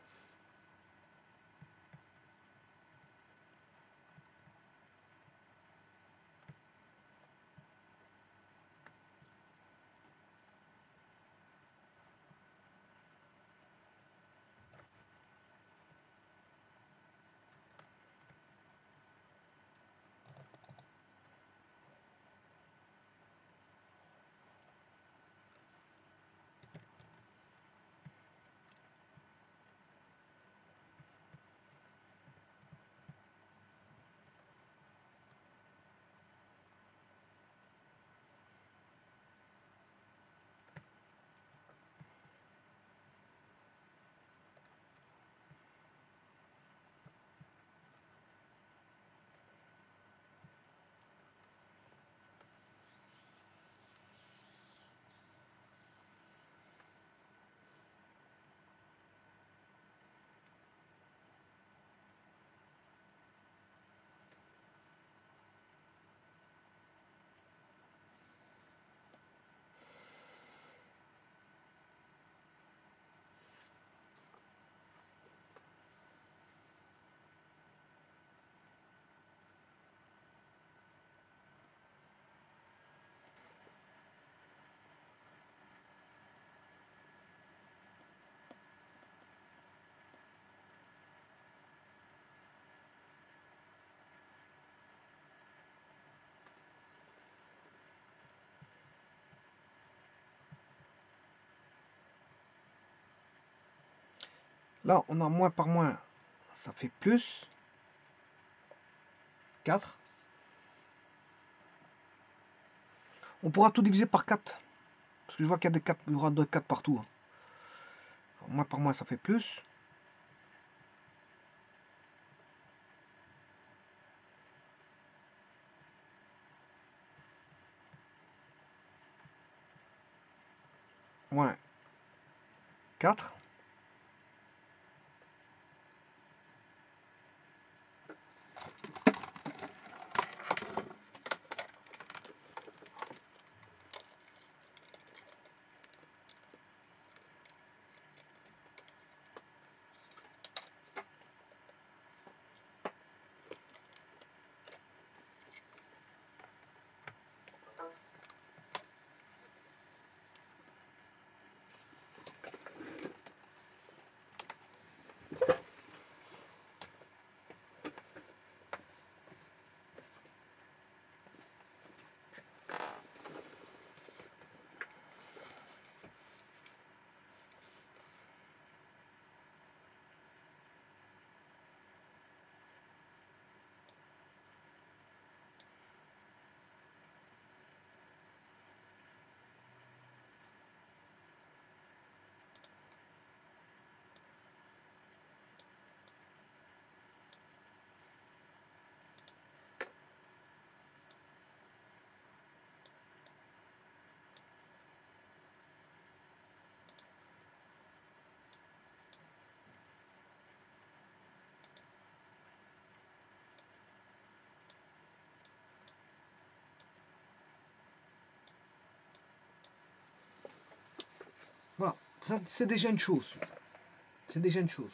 Là, on a moins par moins, ça fait plus 4. On pourra tout diviser par 4. Parce que je vois qu'il y a des 4, il y aura de 4 partout. Hein. Moins par moins, ça fait plus. Moins 4. Voilà, ça c'est déjà une chose. C'est déjà une chose.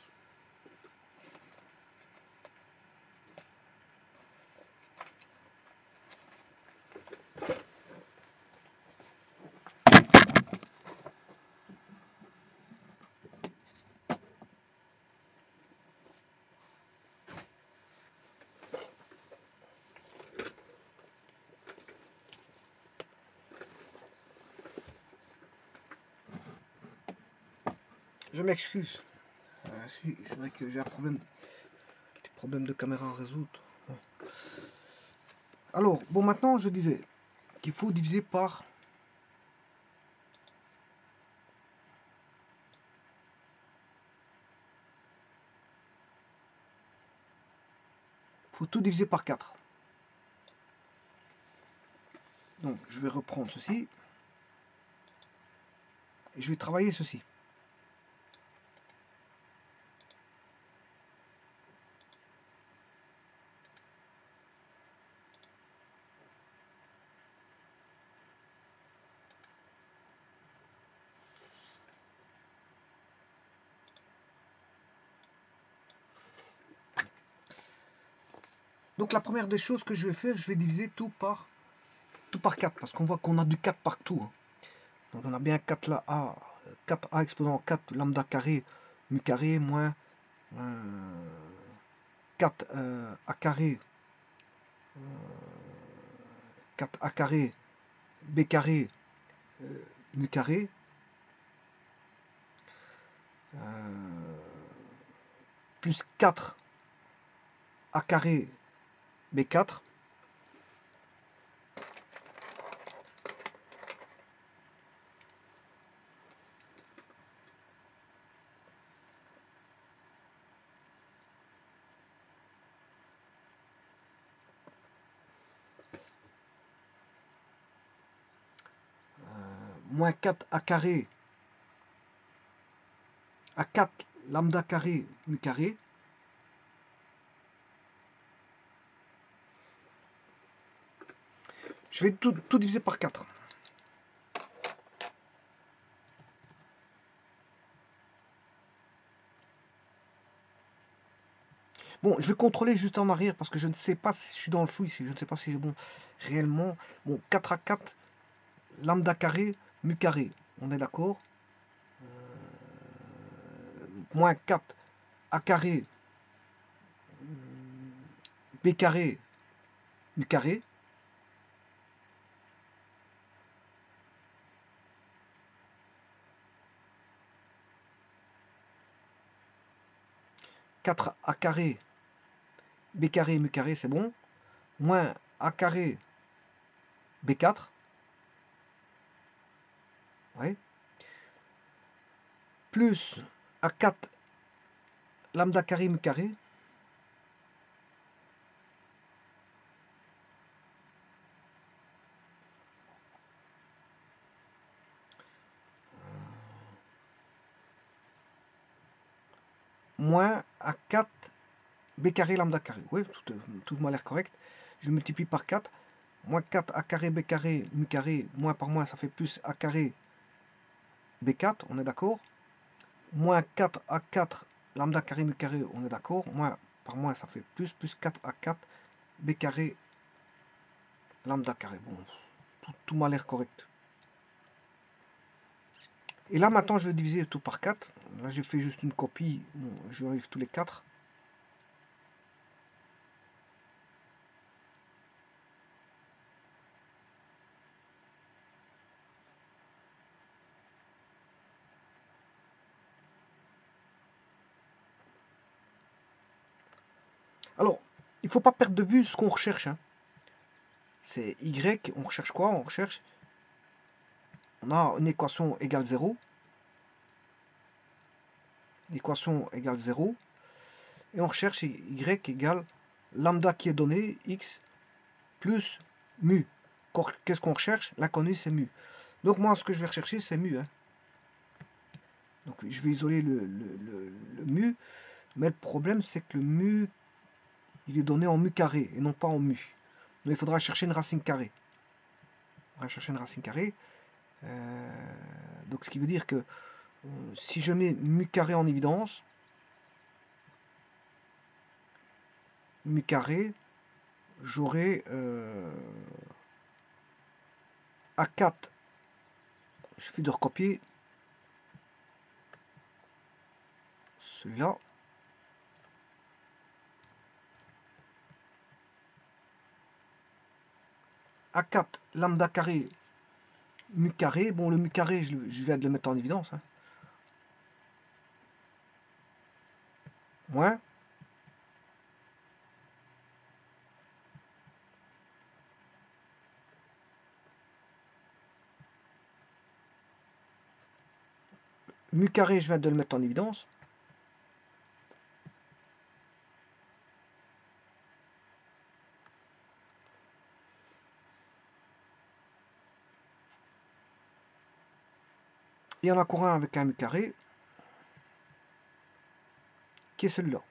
Je m'excuse. C'est vrai que j'ai un problème, petit problème de caméra à résoudre. Bon. Alors, bon, maintenant, je disais qu'il faut diviser par... Il faut tout diviser par 4. Donc, je vais reprendre ceci. Et je vais travailler ceci. Donc, la première des choses que je vais faire, je vais diviser tout par 4. Parce qu'on voit qu'on a du 4 partout. Hein. Donc, on a bien 4 là, A. 4A exposant 4 lambda carré, mu carré, moins 4 A carré, 4A carré, B carré, mu carré, plus 4 A carré, B4, moins 4 A carré, A4 lambda carré, mu carré, je vais tout diviser par 4. Bon, je vais contrôler juste en arrière parce que je ne sais pas si je suis dans le flou ici. Je ne sais pas si j'ai bon réellement. Bon, 4 à 4, lambda carré, mu carré. On est d'accord. Moins 4 a carré, b carré, mu carré. 4 A carré B carré mu carré, c'est bon. Moins A carré B4. Ouais. Plus A4 lambda carré mu carré. Moins A4 B carré lambda carré. Oui, tout m'a l'air correct. Je multiplie par 4. Moins 4 A carré B carré mu carré. Moins par moins, ça fait plus A carré B4. On est d'accord. Moins 4 A4 lambda carré mu carré. On est d'accord. Moins par moins, ça fait plus 4 A4 B carré lambda carré. Bon, tout m'a l'air correct. Et là, maintenant, je vais diviser le tout par 4. Là, j'ai fait juste une copie. Bon, j'enlève tous les 4. Alors, il ne faut pas perdre de vue ce qu'on recherche. Hein. C'est Y, on recherche quoi? On recherche... On a une équation égale 0. L'équation égale 0. Et on recherche Y égale lambda qui est donné, X, plus mu. Qu'est-ce qu'on recherche? L'inconnu, c'est mu. Donc moi, ce que je vais rechercher, c'est mu. Hein. Donc je vais isoler le mu. Mais le problème, c'est que le mu, il est donné en mu carré et non pas en mu. Donc il faudra chercher une racine carrée. On va chercher une racine carrée. Donc ce qui veut dire que si je mets mu carré en évidence, mu carré, j'aurai A4, il suffit de recopier celui-là. A4 lambda carré mu carré. Bon, le mu carré, je viens de le mettre en évidence. Hein. Moins. Mu carré, je viens de le mettre en évidence. Il y en a encore un avec un mu carré, qui est celui-là.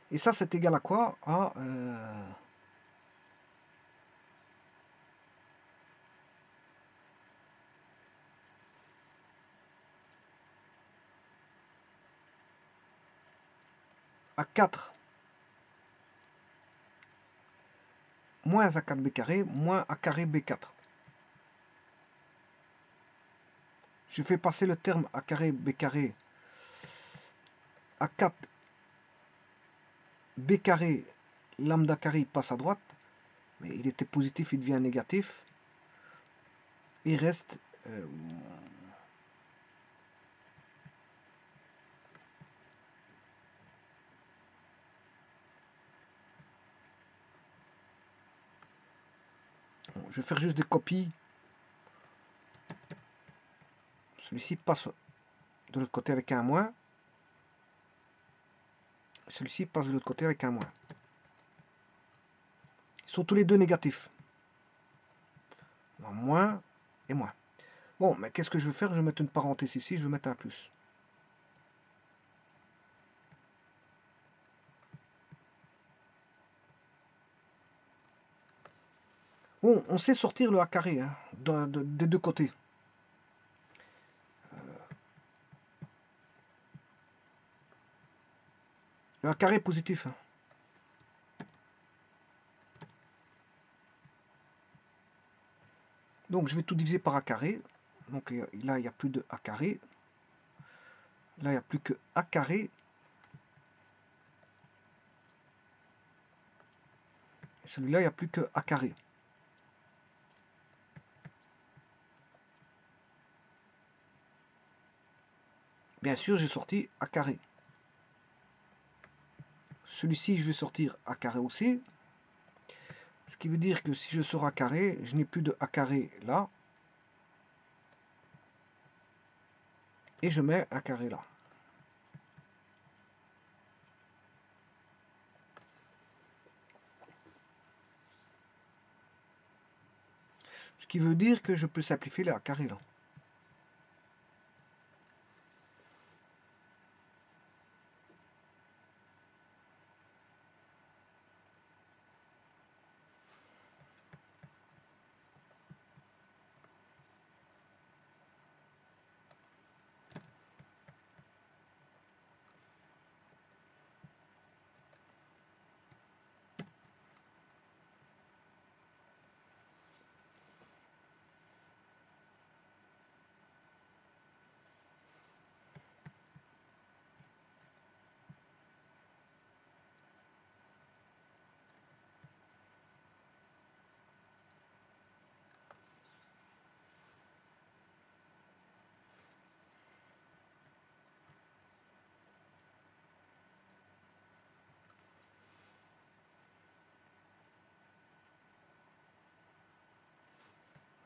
Et ça, c'est égal à quoi? À 4 moins A4 B carré moins A carré B4. Je fais passer le terme A carré B carré A4 B carré lambda carré passe à droite, mais il était positif, il devient négatif. Il reste je vais faire juste des copies. Celui-ci passe de l'autre côté avec un moins. Celui-ci passe de l'autre côté avec un moins. Ils sont tous les deux négatifs. Moins et moins. Bon, mais qu'est-ce que je vais faire? Je vais mettre une parenthèse ici, je vais mettre un plus. Bon, on sait sortir le A carré hein, des deux côtés. Le A carré positif. Hein. Donc je vais tout diviser par a carré. Donc là, il n'y a plus de a carré. Là, il n'y a plus que a carré. Et celui-là, il n'y a plus que a carré. Bien sûr, j'ai sorti a carré. Celui-ci, je vais sortir a carré aussi. Ce qui veut dire que si je sors a carré, je n'ai plus de a carré là. Et je mets a carré là. Ce qui veut dire que je peux simplifier les a carré là.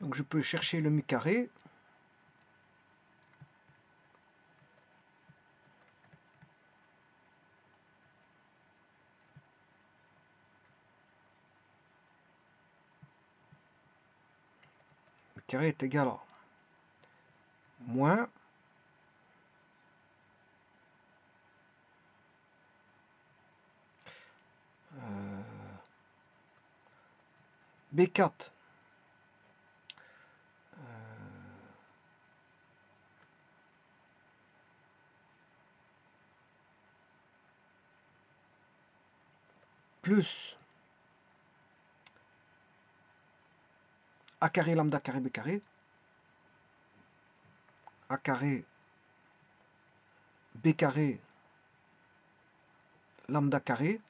Donc je peux chercher le mu carré. Le carré est égal à moins B4 plus a carré lambda carré B carré, a carré B carré lambda carré,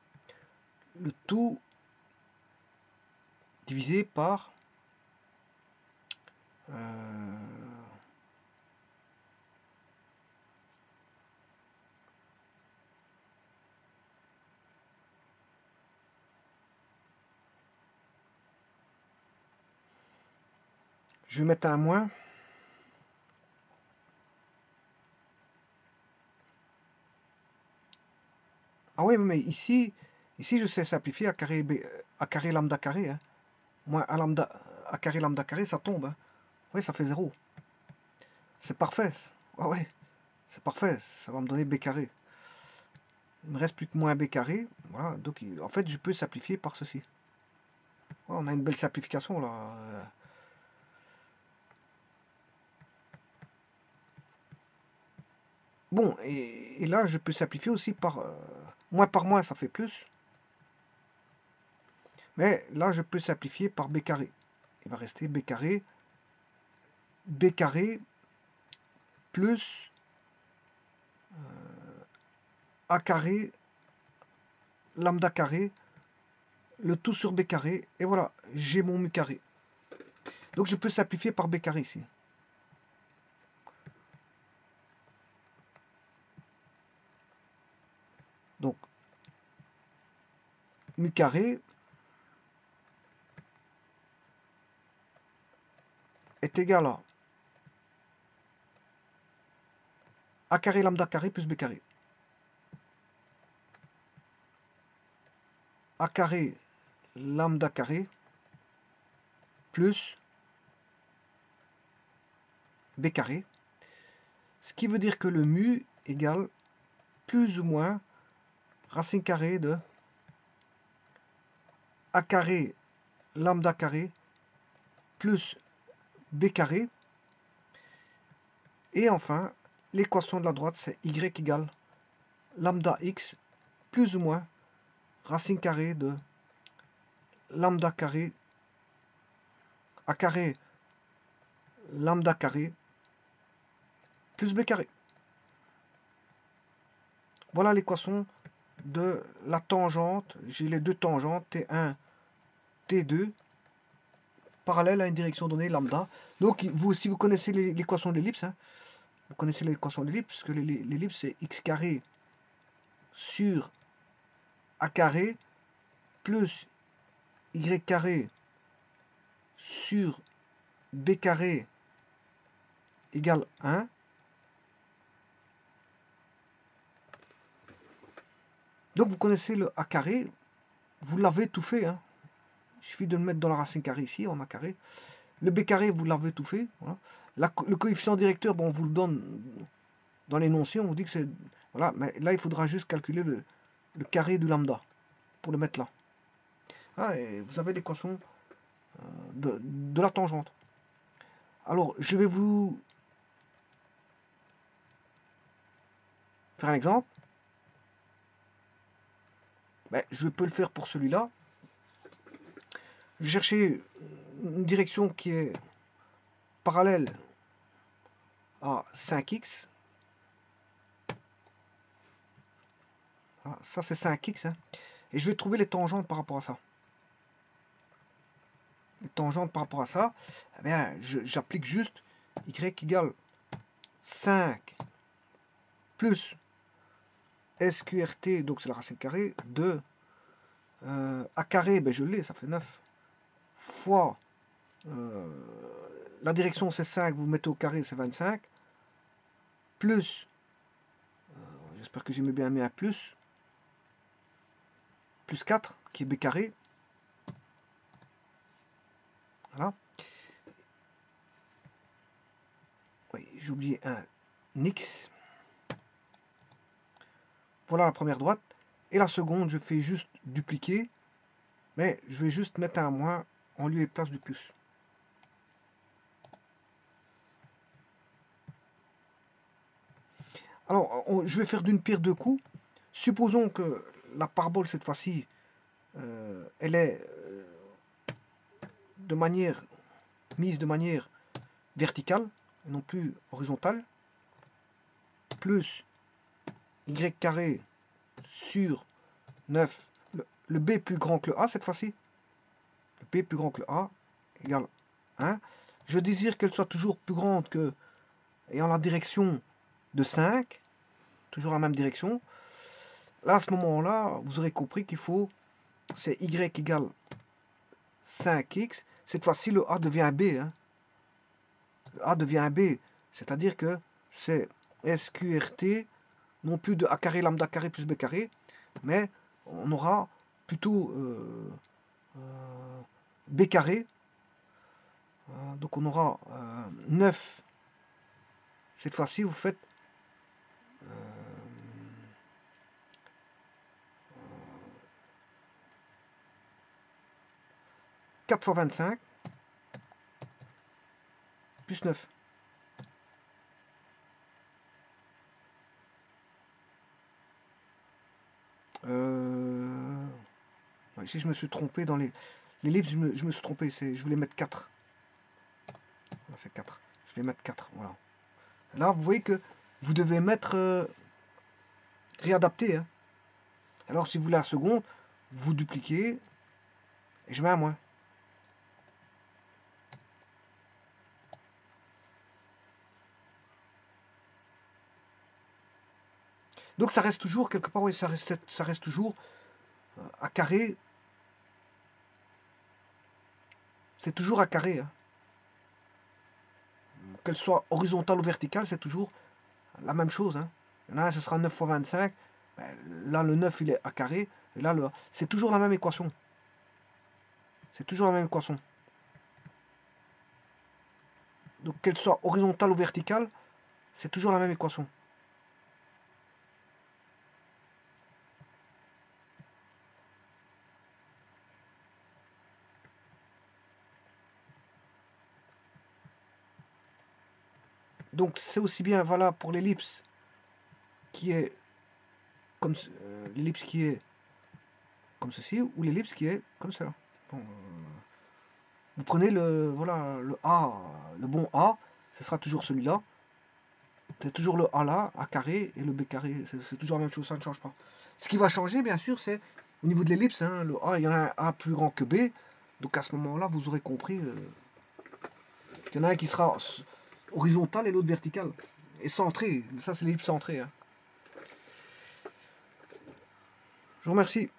le tout divisé par je vais mettre un moins. Ah oui, mais ici je sais simplifier a carré, B, a carré lambda carré. Hein. Moins a carré lambda carré, ça tombe. Hein. Oui, ça fait 0. C'est parfait. Ah ouais, c'est parfait. Ça va me donner B carré. Il ne me reste plus que moins B carré. Voilà, donc en fait, je peux simplifier par ceci. Ouais, on a une belle simplification là. Bon, et là, je peux simplifier aussi par moins, ça fait plus. Mais là, je peux simplifier par B carré. Il va rester B carré plus A carré lambda carré, le tout sur B carré. Et voilà, j'ai mon mu carré. Donc, je peux simplifier par B carré ici. Donc, mu carré est égal à A carré lambda carré plus B carré. A carré lambda carré plus B carré. Ce qui veut dire que le mu égale plus ou moins racine carrée de A carré lambda carré plus B carré. Et enfin, l'équation de la droite, c'est y égale lambda x plus ou moins racine carrée de lambda carré A carré lambda carré plus b carré. Voilà l'équation de la tangente. J'ai les deux tangentes, T1, T2, parallèles à une direction donnée, lambda. Donc, vous aussi, vous connaissez l'équation de l'ellipse. Hein. Vous connaissez l'équation de l'ellipse, parce que l'ellipse, c'est x carré sur a carré plus y carré sur b carré égale 1. Donc, vous connaissez le a carré. Vous l'avez tout fait. Hein. Il suffit de le mettre dans la racine carrée ici, en a carré. Le b carré, vous l'avez tout fait. Voilà. Le coefficient directeur, bon, on vous le donne dans l'énoncé. On vous dit que c'est... Voilà, mais là, il faudra juste calculer le carré du lambda pour le mettre là. Ah, et vous avez l'équation de la tangente. Alors, je vais vous faire un exemple. Ben, je peux le faire pour celui-là. Je vais chercher une direction qui est parallèle à 5x. Ah, ça, c'est 5x. Hein. Et je vais trouver les tangentes par rapport à ça. Les tangentes par rapport à ça, eh bien, j'applique juste y égale 5 plus SQRT, donc c'est la racine carrée, de a carré, ben je l'ai, ça fait 9, fois la direction c'est 5, vous mettez au carré, c'est 25, plus, j'espère que j'ai bien mis un plus 4, qui est b carré, voilà. Oui, j'ai oublié un x. Voilà la première droite. Et la seconde, je fais juste dupliquer. Mais je vais juste mettre un moins en lieu et place du plus. Alors, je vais faire d'une pierre deux coups. Supposons que la parabole, cette fois-ci, elle est mise de manière verticale, et non plus horizontale. Plus y carré sur 9, le b plus grand que le a cette fois-ci, le b plus grand que le a égale 1. Je désire qu'elle soit toujours plus grande que, ayant la direction de 5, toujours la même direction. Là, à ce moment-là, vous aurez compris qu'il faut, c'est y égale 5x. Cette fois-ci, le a devient un b. Hein. Le a devient un b, c'est-à-dire que c'est SQRT, non plus de a carré lambda carré plus b carré, mais on aura plutôt b carré. Donc on aura 9. Cette fois-ci, vous faites 4 fois 25 plus 9. Ici, je me suis trompé dans l'ellipse, je me suis trompé, je voulais mettre 4. C'est 4. Je vais mettre 4, voilà. Là, vous voyez que vous devez mettre réadapter. Hein. Alors, si vous voulez la seconde, vous dupliquez et je mets un moins. Donc, ça reste toujours, quelque part, oui, ça reste toujours à carré. C'est toujours à carré. Hein. Qu'elle soit horizontale ou verticale, c'est toujours la même chose. Hein. Il y en a un, ce sera 9 fois 25. Ben, là, le 9, il est à carré. Et là, c'est toujours la même équation. C'est toujours la même équation. Donc, qu'elle soit horizontale ou verticale, c'est toujours la même équation. Donc, c'est aussi bien valable pour l'ellipse qui est comme l'ellipse qui est comme ceci ou l'ellipse qui est comme ça. Bon, Vous prenez voilà, le A, le bon A, ce sera toujours celui-là. C'est toujours le A là, A carré, et le B carré, c'est toujours la même chose, ça ne change pas. Ce qui va changer, bien sûr, c'est au niveau de l'ellipse, hein, le A, il y en a un A plus grand que B, donc à ce moment-là, vous aurez compris qu'il y en a un qui sera horizontal et l'autre vertical, et centré, ça c'est l'ellipse centrée. Hein. Je vous remercie.